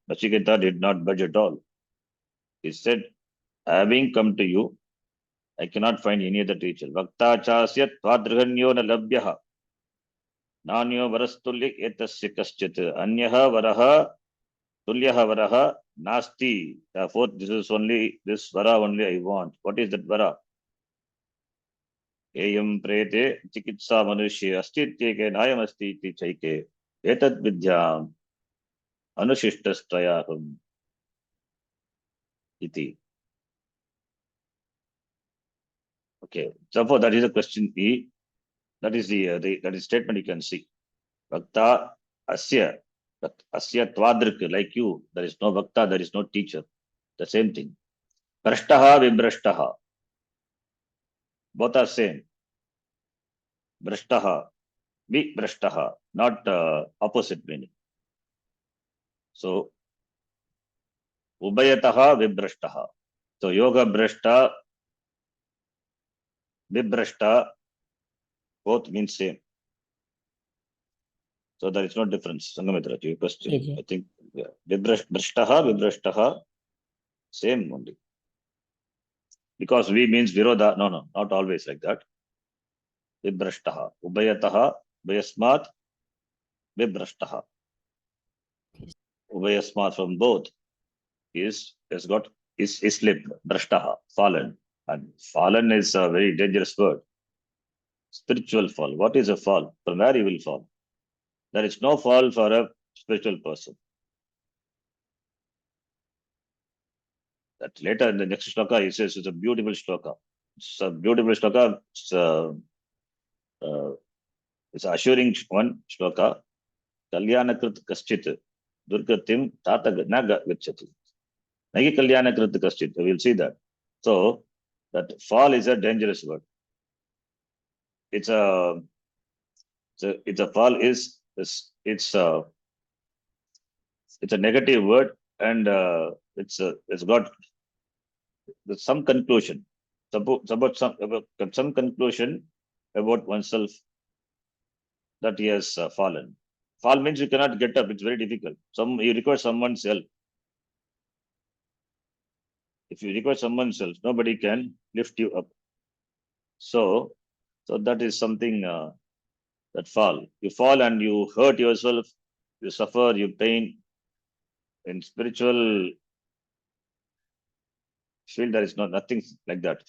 Nachiketa did not budge at all. He said, having come to you, I cannot find any other teacher. Vakta chasya tvadrihanyo na labhyaha. Nanyo varastulya etasya kaschit. Anyaha varaha tulyaha varaha nasti. Therefore, this vara only I want. What is that vara? Eyam prete chikitsa manushe astityeke nayam asti iti chaike. Etat vidyam anushishtastrayaham iti. Okay. Therefore, that is the question E. That is that is statement you can see. Bhakta asya tvadrik, like you, there is no bhakta, there is no teacher. The same thing. Prashtaha vibrashtaha. Both are same. Brashtaha, vibrashtaha, not opposite meaning. So, ubayataha, vibrashtaha. So, yoga brashta, vibrashta, both mean same. So, there is no difference. Sangamitra, to your question. Yes, yes. I think, yeah. Vibrashtaha, same only. Because we means viroda. No, not always like that. Vibrashtaha, ubayataha, ubayasmat, vibrashtaha. Ubayasmat from both is slipped, brashtaha, fallen. And fallen is a very dangerous word. Spiritual fall. What is a fall? From where you will fall? There is no fall for a spiritual person. That later in the next shloka, he says it's a beautiful shloka. It's a beautiful shloka. It's assuring one shloka. Kalyanakrit kaschit durgatim tata na gachati. Nagi kalyanakrit kaschit. We will see that. So that fall is a dangerous word. It's a fall is it's a negative word, and it's got some conclusion. About some conclusion about oneself that he has fallen. Fall means you cannot get up. It's very difficult. You require someone's help. If you require someone's help, nobody can lift you up. So that is something that fall. You fall and you hurt yourself. You suffer. You pain. In spiritual field, there is nothing like that.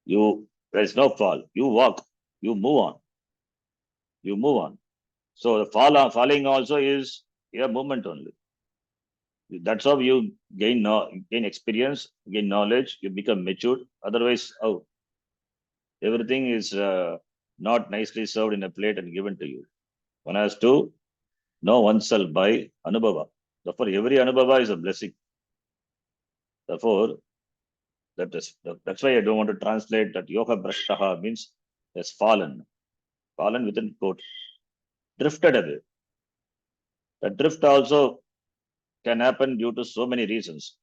There is no fall. You walk. You move on. You move on. So the falling also is a movement only. That's how you gain experience, gain knowledge, you become matured. Otherwise, everything is not nicely served in a plate and given to you. One has to know oneself by anubhava. Therefore, every anubhava is a blessing. Therefore, that's why I don't want to translate that yoga brashtaha means has fallen within quote, drifted away. The drift also can happen due to so many reasons.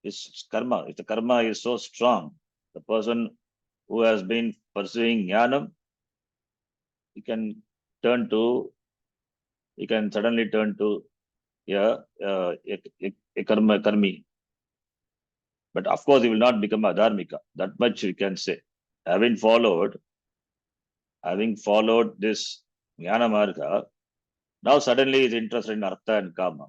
It's karma. If the karma is so strong, the person who has been pursuing jnanam, he can suddenly turn to a karmi. But of course, he will not become a dharmika. That much we can say. Having followed this jnana marga, now suddenly he is interested in artha and kama.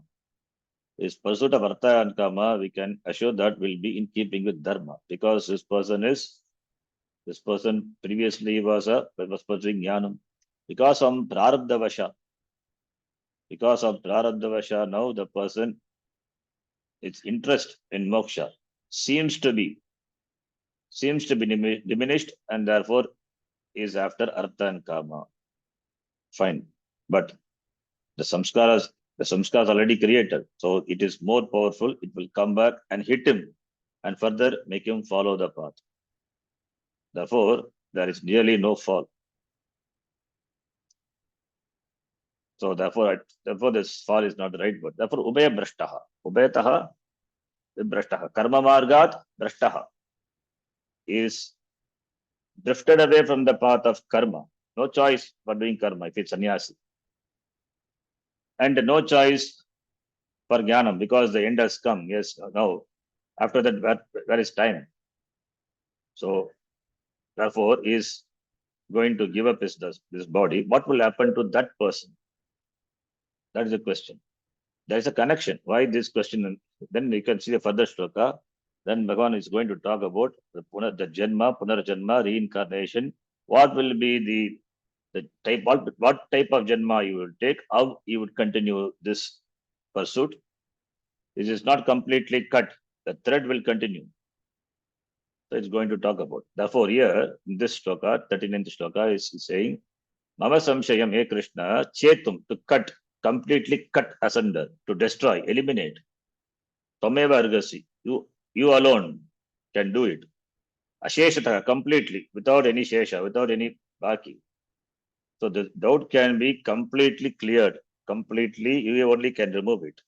His pursuit of artha and kama, we can assure that will be in keeping with dharma, because this person previously was pursuing jnanam. Because of prarabdha vasha, now the person, its interest in moksha seems to be diminished, and therefore is after artha and kama. Fine, but the samskaras already created, so it is more powerful. It will come back and hit him, and further make him follow the path. Therefore, there is nearly no fall. So therefore this fall is not the right word. Therefore, ubaya brashtaha, ubayataha brashtaha, karma margat brashtaha is drifted away from the path of karma. No choice for doing karma if it's sannyasi, and no choice for jnanam because the end has come. Yes, now after that, where is time? So therefore, is going to give up this body. What will happen to that person? That is the question. There is a connection. Why this question? Then you can see the further shloka. Then Bhagavan is going to talk about the punarjanma, reincarnation. What will be the type? What type of janma you will take? How you would continue this pursuit? This is not completely cut. The thread will continue. So it's going to talk about. Therefore, here in this shloka, 39th shloka is saying, Mama samshayam, hey Krishna, chetum, to cut, completely cut asunder, to destroy, eliminate. Tameva argasi, you alone can do it. Asheshataha, completely, without any shesha, without any baki. So the doubt can be completely cleared. Completely, you only can remove it.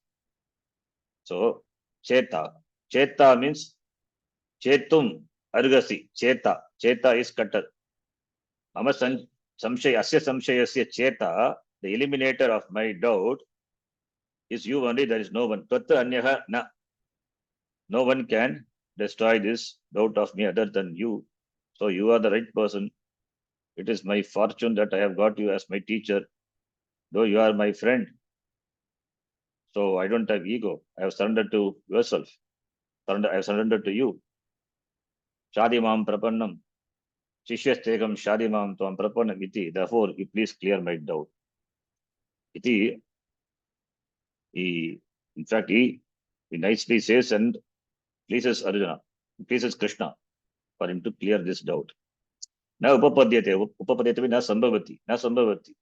So, cheta. Cheta means chetum, argasi, cheta. Cheta is cutter. Mama samshay, asya samshayasya cheta, the eliminator of my doubt, is you only, there is no one. Tatta anyaha na. No one can destroy this doubt of me other than you. So you are the right person. It is my fortune that I have got you as my teacher, though you are my friend. So I don't have ego. I have surrendered to yourself. I have surrendered to you. Shadimam prapannam. Shishyastegam shadimam tvam prapannam iti. Therefore, you please clear my doubt. Iti, in fact, he nicely says and pleases Arjuna, pleases Krishna for him to clear this doubt. Na upapadyate. Upapadyate na sambhavati. Na sambhavati.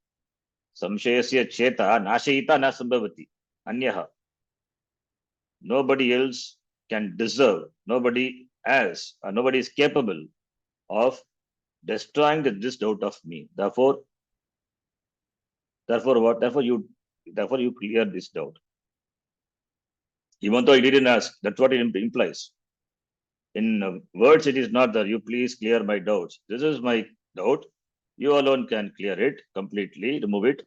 Samshayasya cheta nashayita na sambhavati. Anyaha. Nobody else can deserve, nobody has, or nobody is capable of destroying this doubt of me. Therefore what? Therefore you clear this doubt. Even though he didn't ask, that's what it implies. In words, it is not that you please clear my doubts. This is my doubt. You alone can clear it completely, remove it,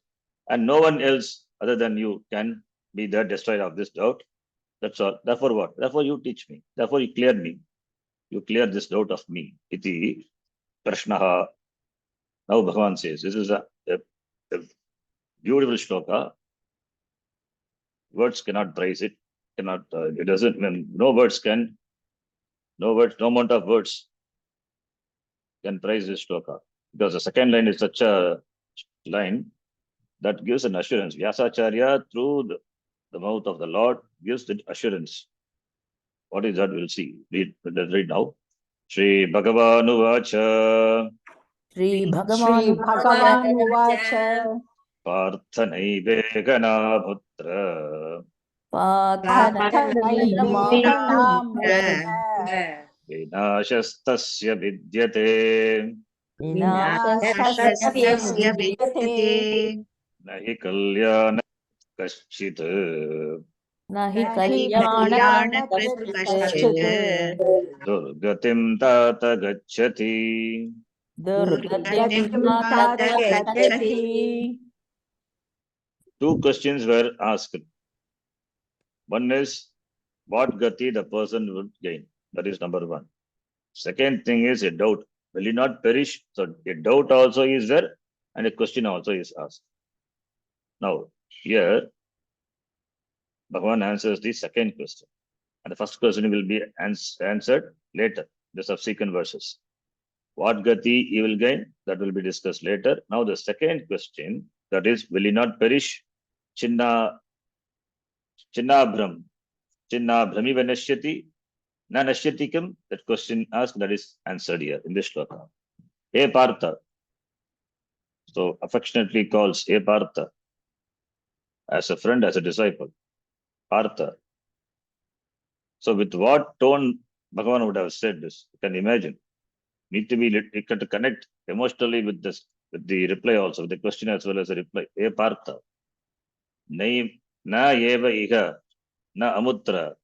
and no one else other than you can be the destroyer of this doubt. That's all. Therefore what? Therefore you teach me. Therefore you clear me. You clear this doubt of me. Iti prashnaha. Now Bhagavan says, this is a beautiful shloka. Words cannot praise it. It doesn't, no amount of words can praise this shloka. Because the second line is such a line that gives an assurance. Vyasacharya, through the mouth of the Lord, gives the assurance. What is that? We'll see. Read now. Shri Bhagavanu Vacha. Shri Bhagavan Parthanaiveganabhutra Vinashastasya vidyate विनाशस्य विद्यते Nahi kalyana kaschit Nahi कल्याणकृत् कश्चित् Durgatim tata gacchati. दुर्गतिं तात गच्छति. Two questions were asked. One is, what gati the person would gain? That is number one. Second thing is a doubt. Will he not perish? So a doubt also is there and a question also is asked. Now, here, Bhagavan answers the second question. And the first question will be answered later, the subsequent verses. What gati he will gain? That will be discussed later. Now, the second question, that is, will he not perish? Chinnabhram. Chinnabhrami vanashyati. Na nashyatikam. That question asked, that is answered here in this shloka. He Partha. So affectionately calls He Partha as a friend, as a disciple. Partha. So with what tone Bhagavan would have said this? You can imagine. You can connect emotionally with this, with the reply also, with the question as well as the reply. He Partha. Na eva iha na amutra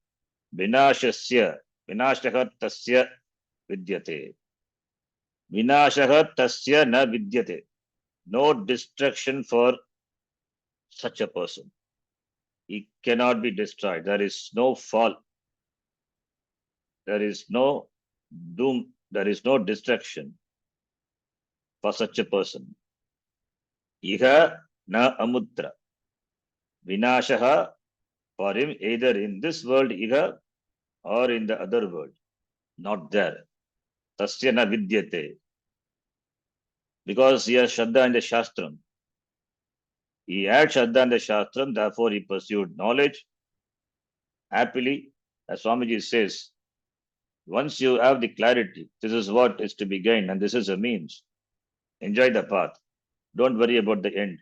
vinashasya tasya vidyate. Vinashaha tasya na vidyate. No destruction for such a person. He cannot be destroyed. There is no fall. There is no doom. There is no destruction for such a person. Iha na amutra. Vinashaha, for him, either in this world, iha, or in the other world. Not there. Tasya na vidyate. Because he has Shraddha in the Shastram. He had Shraddha in the Shastram, therefore he pursued knowledge happily. As Swamiji says, once you have the clarity, this is what is to be gained and this is a means. Enjoy the path. Don't worry about the end.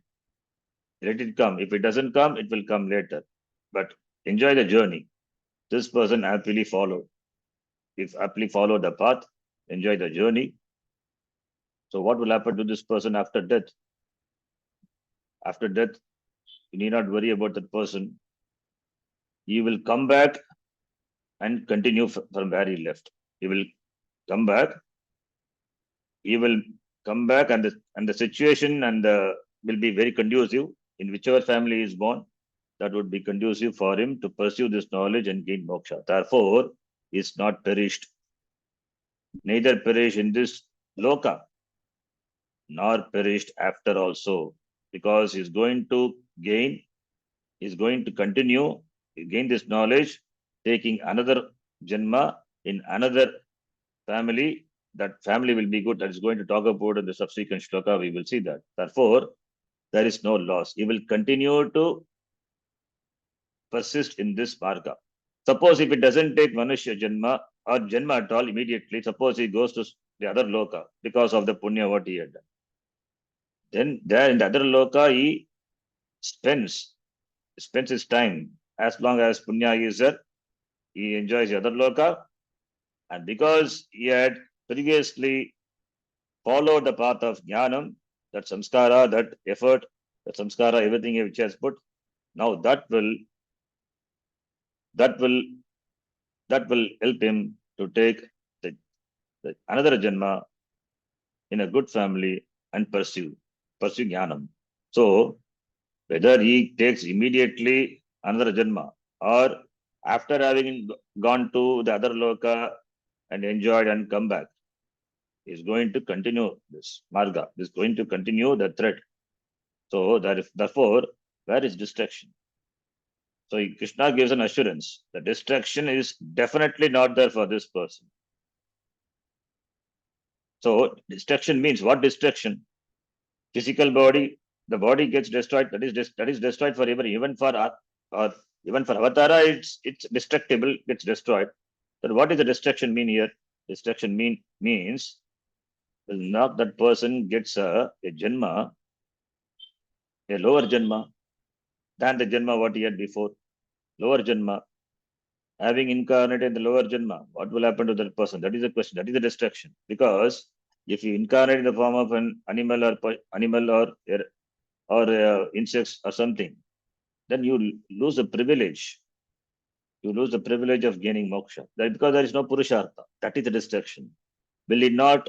Let it come. If it doesn't come, it will come later. But enjoy the journey. This person happily followed. if aptly follow the path, enjoy the journey. So what will happen to this person after death? After death, you need not worry about that person. He will come back and continue from where he left. He will come back. He will come back, and the situation will be very conducive in whichever family he is born. That would be conducive for him to pursue this knowledge and gain moksha. Therefore, he is not perished. Neither perish in this loka, nor perished after also, because he is going to gain, he is going to continue, gain this knowledge, taking another janma in another family. That family will be good. That is going to talk about in the subsequent shloka. We will see that. Therefore, there is no loss. He will continue to persist in this marga. Suppose if it doesn't take Manushya Janma or Janma at all immediately, suppose he goes to the other loka because of the punya what he had done. Then there in the other loka he spends his time. As long as punya is there, he enjoys the other loka. And because he had previously followed the path of jnanam, that samskara, that effort, that samskara, everything which he has put, now that will help him to take another janma in a good family and pursue jnanam. So whether he takes immediately another janma or after having gone to the other loka and enjoyed and come back, is going to continue this marga, is going to continue the thread. So therefore, where is distraction? So Krishna gives an assurance. The distraction is definitely not there for this person. So destruction means what distraction? Physical body, the body gets destroyed. That is destroyed forever. Even for avatara, it's destructible, gets destroyed. But what does the destruction mean here? Destruction means not that person gets a janma, a lower janma than the janma what he had before. Lower janma, having incarnated in the lower janma, what will happen to that person? That is the question. That is the destruction. Because if you incarnate in the form of an animal or insects or something, then you lose the privilege. You lose the privilege of gaining moksha. That because there is no purushartha. That is the destruction. Will he not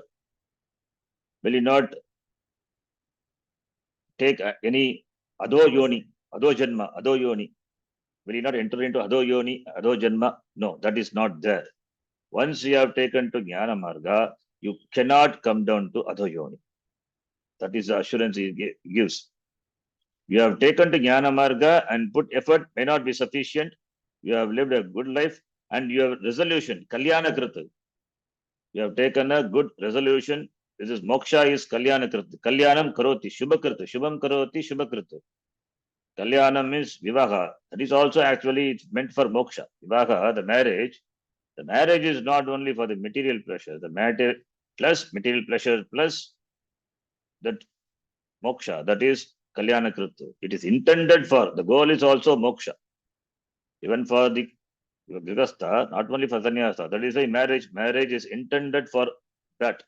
take any adho yoni? Will he not enter into adho yoni, adho janma? No, that is not there. Once you have taken to jnana marga, you cannot come down to adho yoni. That is the assurance he gives. You have taken to jnana marga and put effort, may not be sufficient. You have lived a good life and you have resolution, kalyana krita. You have taken a good resolution. This is moksha is kalyana krita. Kalyanam karoti, shubha krita, shubham karoti, shubha krita. Kalyanam means vivaha. That is also actually it's meant for moksha. Vivaha, the marriage. The marriage is not only for the material pleasure. The matter plus material pleasure plus that moksha. That is kalyana krita. It is intended for. The goal is also moksha. Even for the grihastha, not only for sannyasa. That is why marriage is intended for that.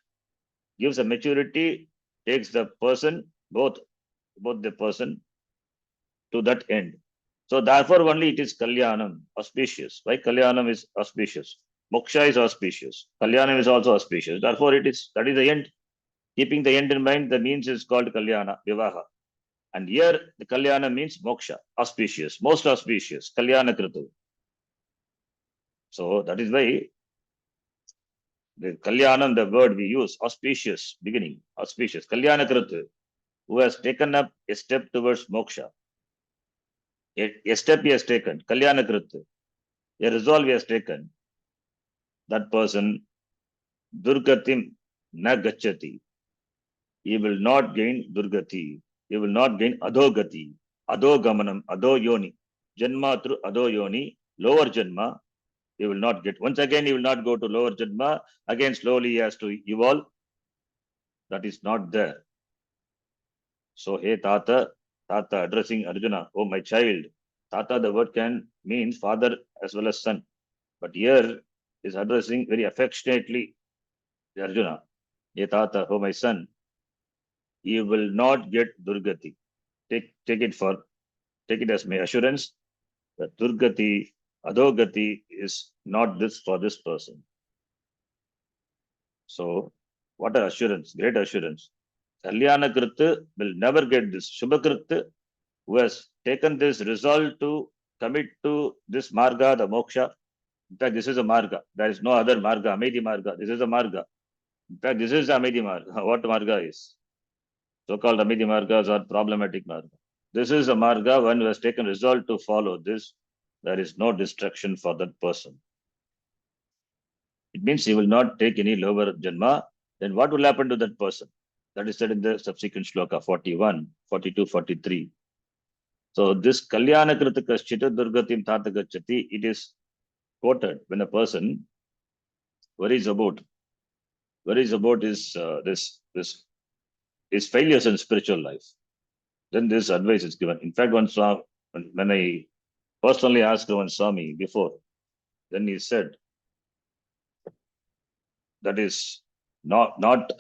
Gives a maturity, takes the person, both the person to that end. So therefore only it is kalyanam, auspicious. Why kalyanam is auspicious? Moksha is auspicious. Kalyanam is also auspicious. Therefore that is the end. Keeping the end in mind, the means is called kalyana, vivaha. And here the kalyana means moksha, auspicious, most auspicious, kalyana kritu. So that is why the kalyanam, the word we use, auspicious, beginning, auspicious, kalyana kritu, who has taken up a step towards moksha. A step he has taken, kalyana kritu, a resolve he has taken. That person, durgatim na gachati. He will not gain durgati. He will not gain adhogati, adhogamanam, adhoyoni. Janma through adhoyoni, lower janma, he will not get. Once again, he will not go to lower janma. Again, slowly he has to evolve. That is not there. So, hey Tata addressing Arjuna, oh my child. Tata, the word can means father as well as son. But here, is addressing very affectionately Arjuna. Ye Tata, oh my son, you will not get Durgati. Take it as my assurance that Durgati, Adogati is not this for this person. So, what an assurance, great assurance. Kalyana Krita will never get this. Shubhakrita, who has taken this resolve to commit to this marga, the moksha. In fact, this is a marga. There is no other marga, Amedi marga. This is a marga. In fact, this is Amedi marga. What marga is? So-called Amedi margas are problematic marga. This is a marga. One who has taken resolve to follow this. There is no destruction for that person. It means he will not take any lower janma. Then what will happen to that person? That is said in the subsequent shloka 41, 42, 43. So this Kalyana Krita Kaschita Durgatim Tata Gachati, it is quoted when a person worries about his failures in spiritual life. Then this advice is given. In fact, when I personally asked one Swami before, then he said that is not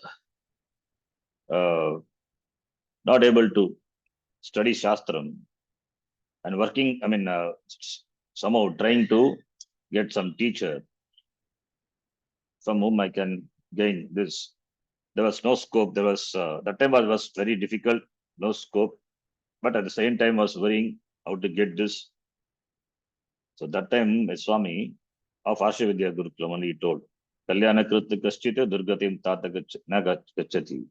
able to study Shastram and working, somehow trying to get some teacher from whom I can gain this. There was no scope. There was, that time was very difficult, no scope, but at the same time was worrying how to get this. So that time, my Swami of Ashavidya Gurukulam only told, Kalyana Krita Kaschita Durgatim Tata Gachati.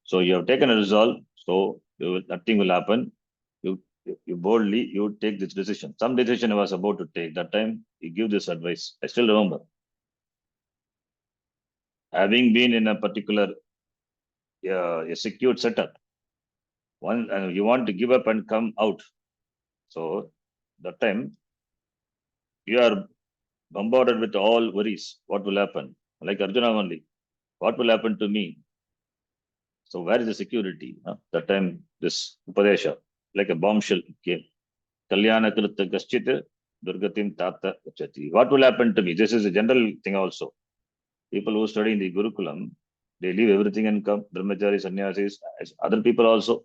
So you have taken a resolve, so nothing will happen. You boldly, you take this decision. Some decision I was about to take. That time, you give this advice. I still remember. Having been in a particular a secured setup, you want to give up and come out. So that time, you are bombarded with all worries. What will happen? Like Arjuna only. What will happen to me? So where is the security? That time, this Upadesha, like a bombshell came. Kalyana Krita Kaschita Durgatim Tata Gachati. What will happen to me? This is a general thing also. People who study in the Gurukulam, they leave everything and come. Brahmachari, sannyasis, other people also.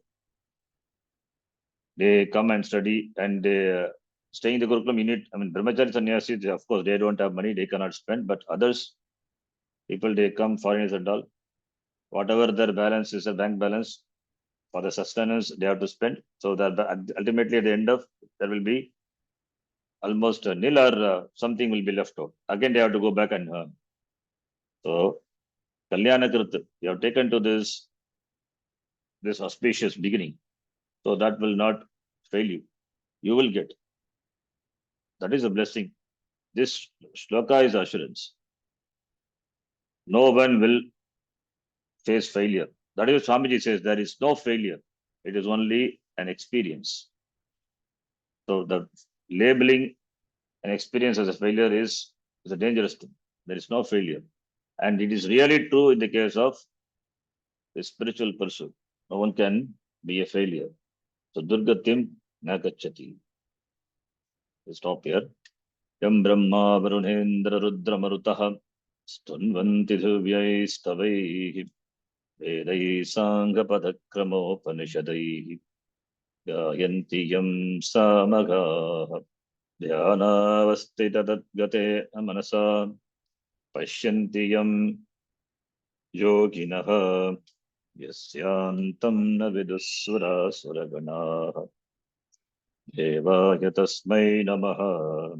They come and study and they stay in the Gurukulam. Brahmachari, sannyasis, of course, they don't have money, they cannot spend. But others, people, they come, foreigners and all. Whatever their balance is, a bank balance, for the sustenance, they have to spend. So that ultimately at the end of, there will be almost nil or something will be left out. Again, they have to go back and earn. So, Kalyana Krita, you have taken to this auspicious beginning. So that will not fail you. You will get. That is a blessing. This shloka is assurance. No one will face failure. That is what Swamiji says. There is no failure. It is only an experience. So the labeling an experience as a failure is a dangerous thing. There is no failure. And it is really true in the case of the spiritual pursuit. No one can be a failure. So Durgatim Nagachati. We'll stop here. Yam Brahma Varunendra Rudra Marutaha Stunvanti Dhuvyai Stavaihi Vedai Sangha Padakramopanishadaihi Gayanti Yam Samagaha Dhyanavastita Tadgate Amanasa Pashyanti Yam Yoginaha Yasyantam na vidusura suraganaha Devaya tasmai namaha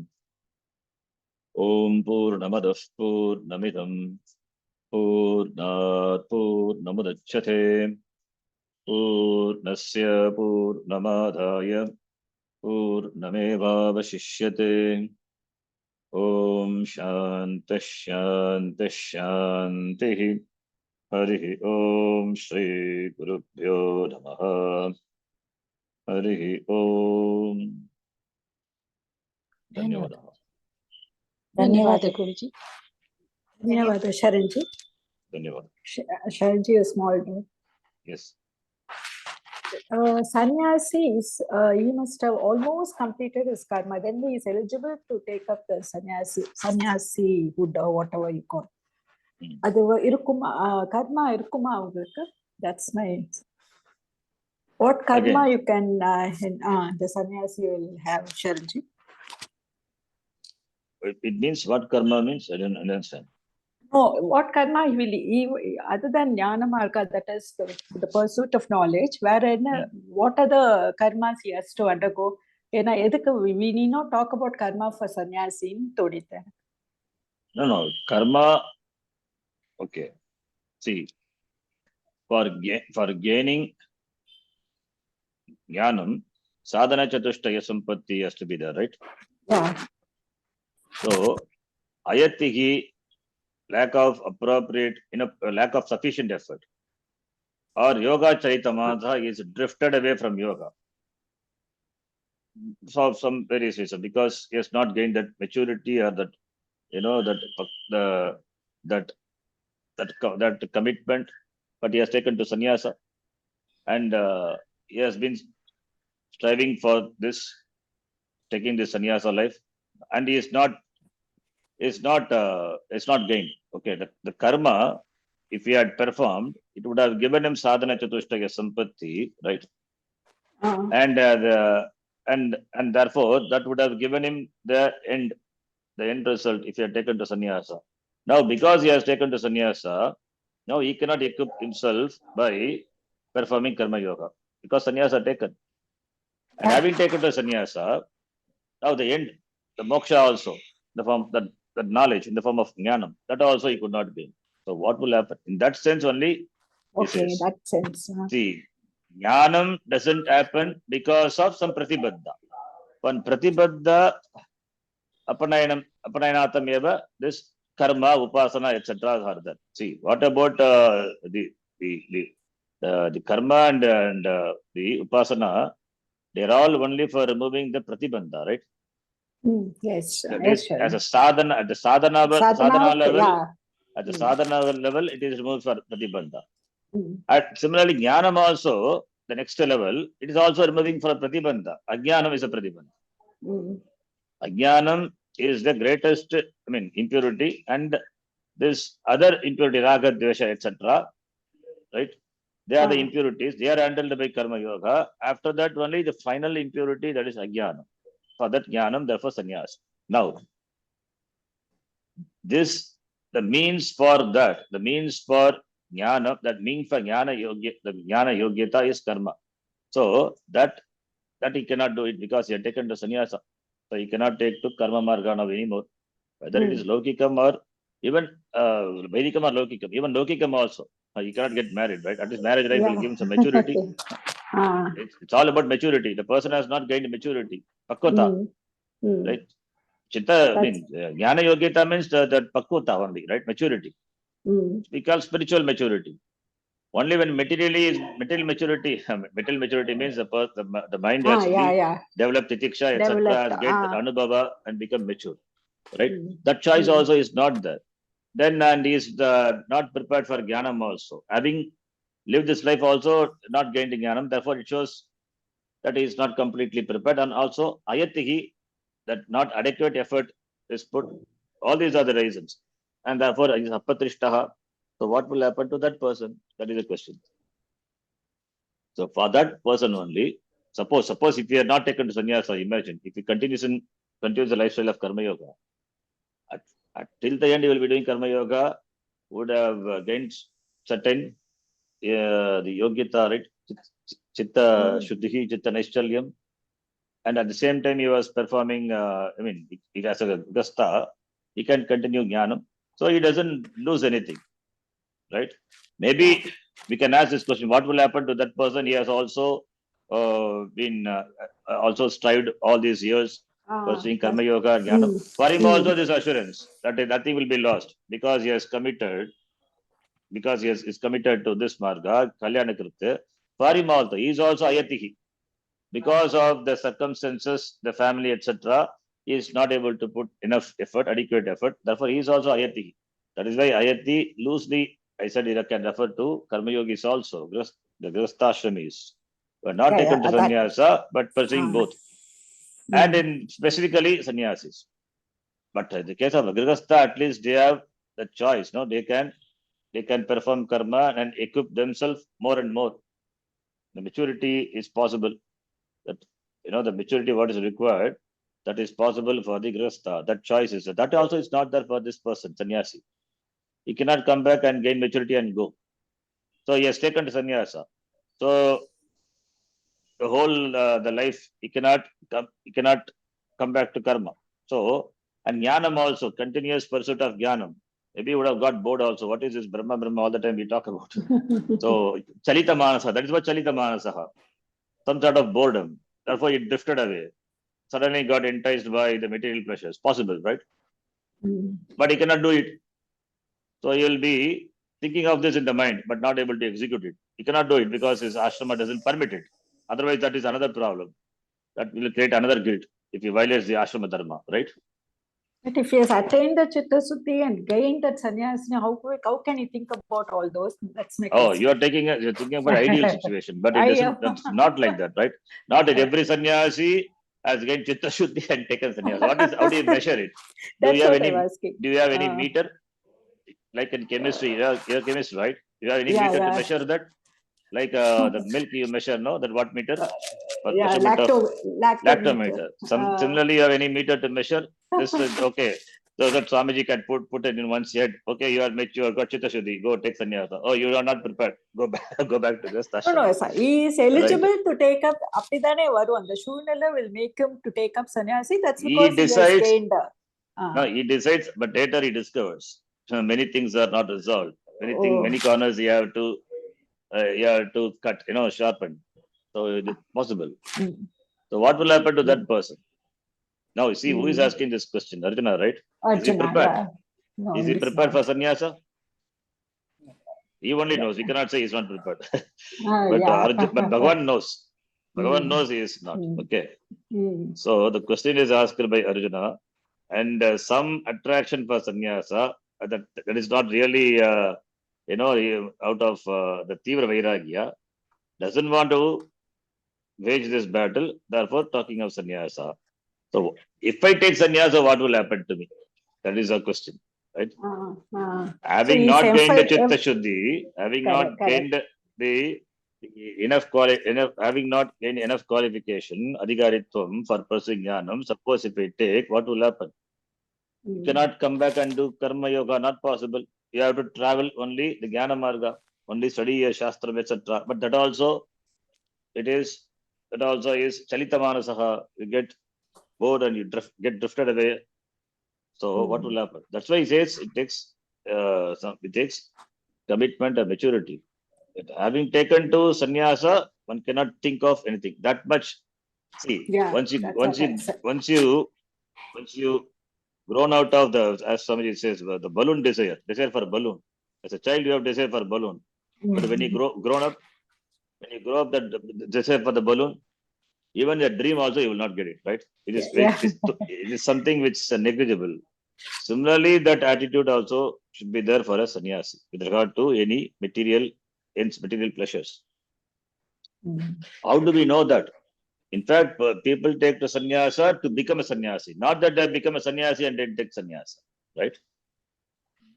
Om Purnamadah Purnamidam Purnat Purnamudachyate Purnasya Purnamadaya Purnamevavashishyate Om Shanti Shanti Shanti Harihi Om Shri Gurubhyo Namaha Harihi Om Dhanyavadaha. ಧನ್ಯವಾದ ಗುರುಜಿ. ಧನ್ಯವಾದ ಶರಣ್ಜಿ. Dhanyavada. Sharanji, a small door. Yes. sannyasi is, he must have almost completed his karma. Then he is eligible to take up the sannyasi wood or whatever you call. அது இருக்குமா கர்மா இருக்குமா அவங்களுக்கு? That's my. What karma Again. you can the sannyasi will have, Sharanji? It means what karma means? I don't understand. No, what karma he will, other than jnana marga, that is the pursuit of knowledge, wherein what are the karmas he has to undergo? We need not talk about karma for sannyasi in Todita. No, karma. Okay. See, for gaining jnanam, sadhana chatushtaya sampatti has to be there, right? Yeah. So, ayatihi, lack of appropriate, lack of sufficient effort, or yoga charitamantha is drifted away from yoga for some various reasons, because he has not gained that maturity or that that commitment, but he has taken to sannyasa, and he has been striving for this, taking this sannyasa life, and he is not gained. Okay, the karma, if he had performed, it would have given him sadhana chatushtaya sampatti, right? And therefore that would have given him the end result if he had taken to sannyasa. Now, because he has taken to sannyasa, now he cannot equip himself by performing karma yoga, because sannyasa taken. And having taken to sannyasa, now the end, the moksha also, the form that knowledge in the form of jnanam, that also he could not gain. So what will happen? In that sense only. Okay, in that sense. See, jnanam doesn't happen because of some pratibadha. When pratibadha apanayanatam eva, this karma, upasana, etc. are there. See, what about the karma and the upasana? They are all only for removing the pratibandha, right? Yes. As a sadhana, at the sadhana level, yeah. at the sadhana level, it is removed for pratibandha. Similarly, jnanam also, the next level, it is also removing for pratibandha. Ajnanam is a pratibandha. Ajnanam is the greatest, impurity, and this other impurity, raga, dvesha, etc., right? They are the impurities. They are handled by karma yoga. After that, only the final impurity, that is ajnanam. For that jnanam, therefore sannyas. Now, the means for jnana, that means for jnana yogyata is karma. So that he cannot do it because he had taken to sannyasa. So he cannot take to karma marga now anymore. Whether it is lokikam or even Vedikam or lokikam, even lokikam also. He cannot get married, right? At least marriage life will give him some maturity. It's all about maturity. The person has not gained maturity. Pakkota. Right? Chitta, jnana yogyata means that pakkota only, right? Maturity. We call spiritual maturity. Only when material maturity means the mind has to be developed, titiksha, etc., has get anubhava and become mature, right? That choice also is not there. Then, and he is not prepared for jnanam also. Having lived this life also not gained jnanam, therefore it shows that he is not completely prepared. And also ayatihi, that not adequate effort is put. All these are the reasons, and therefore is apatrishtha. So what will happen to that person? That is the question. So for that person only, suppose if he had not taken to sannyasa, imagine if he continues the lifestyle of karma yoga, till the end he will be doing karma yoga, would have gained certain the yogyata, right? Chitta shuddhi, chitta naishchalyam, and at the same time he was performing, as a gasta, he can continue jnanam, so he doesn't lose anything, right? Maybe we can ask this question: what will happen to that person? He has also been also strived all these years pursuing karma yoga and jnanam. For him also this assurance that nothing will be lost, because he has committed, is committed to this marga, kalyana krita. For him also, he is also ayatihi. Because of the circumstances, the family, etc., he is not able to put enough effort, adequate effort. Therefore, he is also ayati. That is why ayati loosely, I said, it can refer to karma yogis also, the grastashramis, who are not Yeah, taken to that- sannyasa, but pursuing both. Mm. And in specifically sannyasis. But in the case of Agrigastha, at least they have the choice. No, they can perform karma and equip themselves more and more. The maturity is possible. That the maturity what is required, that is possible for the Grihastha. That choice is that also is not there for this person, sannyasi. He cannot come back and gain maturity and go. So he has taken to sannyasa. So the whole the life he cannot come back to karma. So and jnanam also, continuous pursuit of jnanam. Maybe he would have got bored also. What is this Brahma all the time we talk about? So Chalita Manasa, that is what Chalita Manasa. Some sort of boredom. Therefore it drifted away. Suddenly got enticed by the material pleasures. Possible, right? Mm. But he cannot do it. So he will be thinking of this in the mind, but not able to execute it. He cannot do it because his ashrama doesn't permit it. Otherwise, that is another problem. That will create another guilt if he violates the ashrama dharma, right? But if he has attained the Chitta Suddhi and gained that sannyas, how can he think about all those? That's my Oh, question. you're thinking about ideal situation, but it doesn't. That's not like that, right? Not that every sannyasi has gained chitta shuddhi and taken sannyas. How do you measure it? Do That's you have what any? I'm asking. Do you have any meter? Like in chemistry, you're a chemist, right? You have any meter to measure that? Like the milk you measure, no? That what meter? For measurement of lactometer. Similarly, you have any meter to measure this? Okay. So that Swamiji can put it in one's head. Okay, you are mature, got chitta shuddhi, go take sannyasa. Oh, you are not prepared. Go back to this. No, sir. He is eligible to take up. Apidane varu. The Shunala will make him to take up sannyasi. That's because he has gained. No, he decides, but later he discovers many things are not resolved. Many corners you have to cut, sharpen. So it is possible. So what will happen to that person? Now, you see, who is asking this question? Arjuna, right? Arjuna, is he prepared? Yeah. No, is he prepared for sannyasa? He only knows. He cannot say he's not prepared. But Bhagavan knows. Bhagavan knows he is not. Okay. So the question is asked by Arjuna, and some attraction for sannyasa that is not really, out of the Tivra Vairagya, doesn't want to wage this battle. Therefore, talking of sannyasa. So, if I take sannyasa, what will happen to me? That is a question, right? Having not gained the chitta shuddhi, having not gained the having not gained enough qualification, adhikaritvam for pursuing jnanam, suppose if I take, what will happen? You cannot come back and do karma yoga, not possible. You have to travel only the jnana marga, only study a shastram, etc. But that also is chalita manasaha. You get bored and you get drifted away. So what will happen? That's why he says it takes commitment and maturity. But having taken to sannyasa, one cannot think of anything that much. See, once you grown out of the, as Swamiji says, the balloon desire for a balloon. As a child, you have desire for a balloon, but when you grow up, that desire for the balloon, even a dream also you will not get it, right? It is something which is negligible. Similarly, that attitude also should be there for a sannyasi with regard to any material pleasures. How do we know that? In fact, people take to sannyasa to become a sannyasi, not that they become a sannyasi and then take sannyasa, right?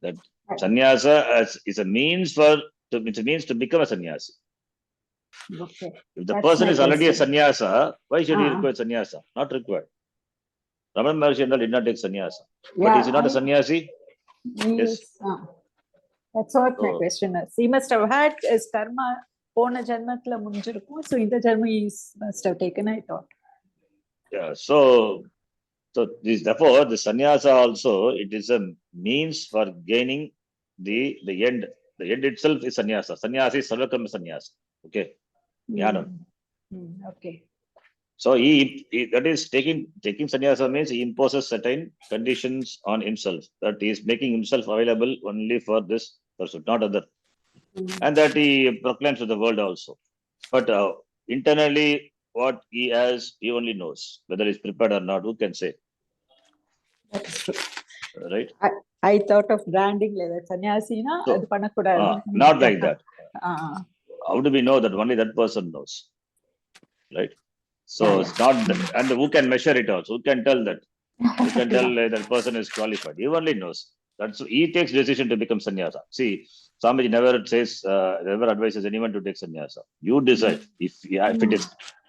That sannyasa is a means to become a sannyasi. Okay. If the person is already a sannyasa, why should he require sannyasa? Not required. Ramana Maharshi did not take sannyasa. But is he not a sannyasi? Yes. That's what my question is. He must have had his karma pona janmatla munjirukku. So in the janma he must have taken, I thought. Yeah. So therefore the sannyasa also, it is a means for gaining the end. The end itself is sannyasa. Sannyasa is sarvakam sannyasa. Okay. Jnanam. Okay. So he that is taking sannyasa means he imposes certain conditions on himself, that he is making himself available only for this person, not other, and that he proclaims to the world also. But internally, what he has, he only knows. Whether he's prepared or not, who can say? That is true. Right? I thought of branding like that. Sannyasi na So, adu panakudadu. not like that. How do we know that only that person knows? right? So Yeah, it's not that, and who can measure it also? Who can tell that? Who can tell that person is qualified? He only knows. That's he takes decision to become sannyasa. See, Swamiji never says, never advises anyone to take sannyasa. You decide if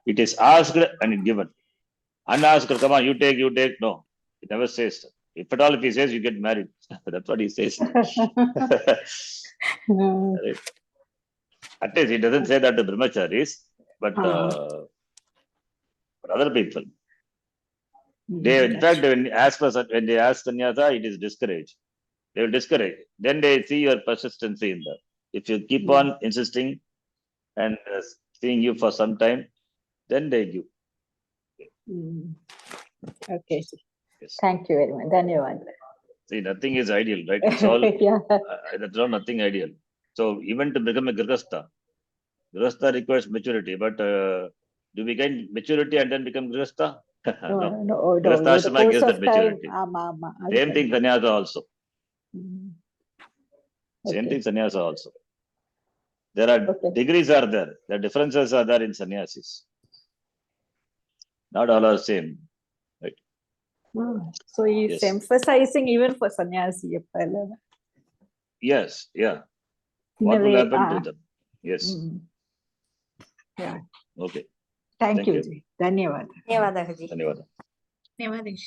it is asked and given. Unasked, come on, you take. No, he never says. If at all, if he says, you get married. That's what he says. Right. At least he doesn't say that to brahmacharis, but for other people. They, in fact, when they ask sannyasa, it is discouraged. They will discourage. Then they see your persistency in that. If you keep on insisting and seeing you for some time, then they give. Okay. Yes. Thank you very much. Dhanyavad. See, nothing is ideal, right? It's all that's all nothing ideal. So even to become a grihastha requires maturity. But do we gain maturity and then become grihastha? No. Grihastha ashrama gives that maturity. Same thing sannyasa also. Same thing sannyasa also. There are degrees are there. The differences are there in sannyasis. Not all are same. Right? So he's emphasizing even for sannyasi. Yes, yeah. What will happen to them? Yes. Yeah. Okay. Thank you. Dhanyavad. ಧನ್ಯವಾದ. Dhanyavad. ಧನ್ಯವಾದ.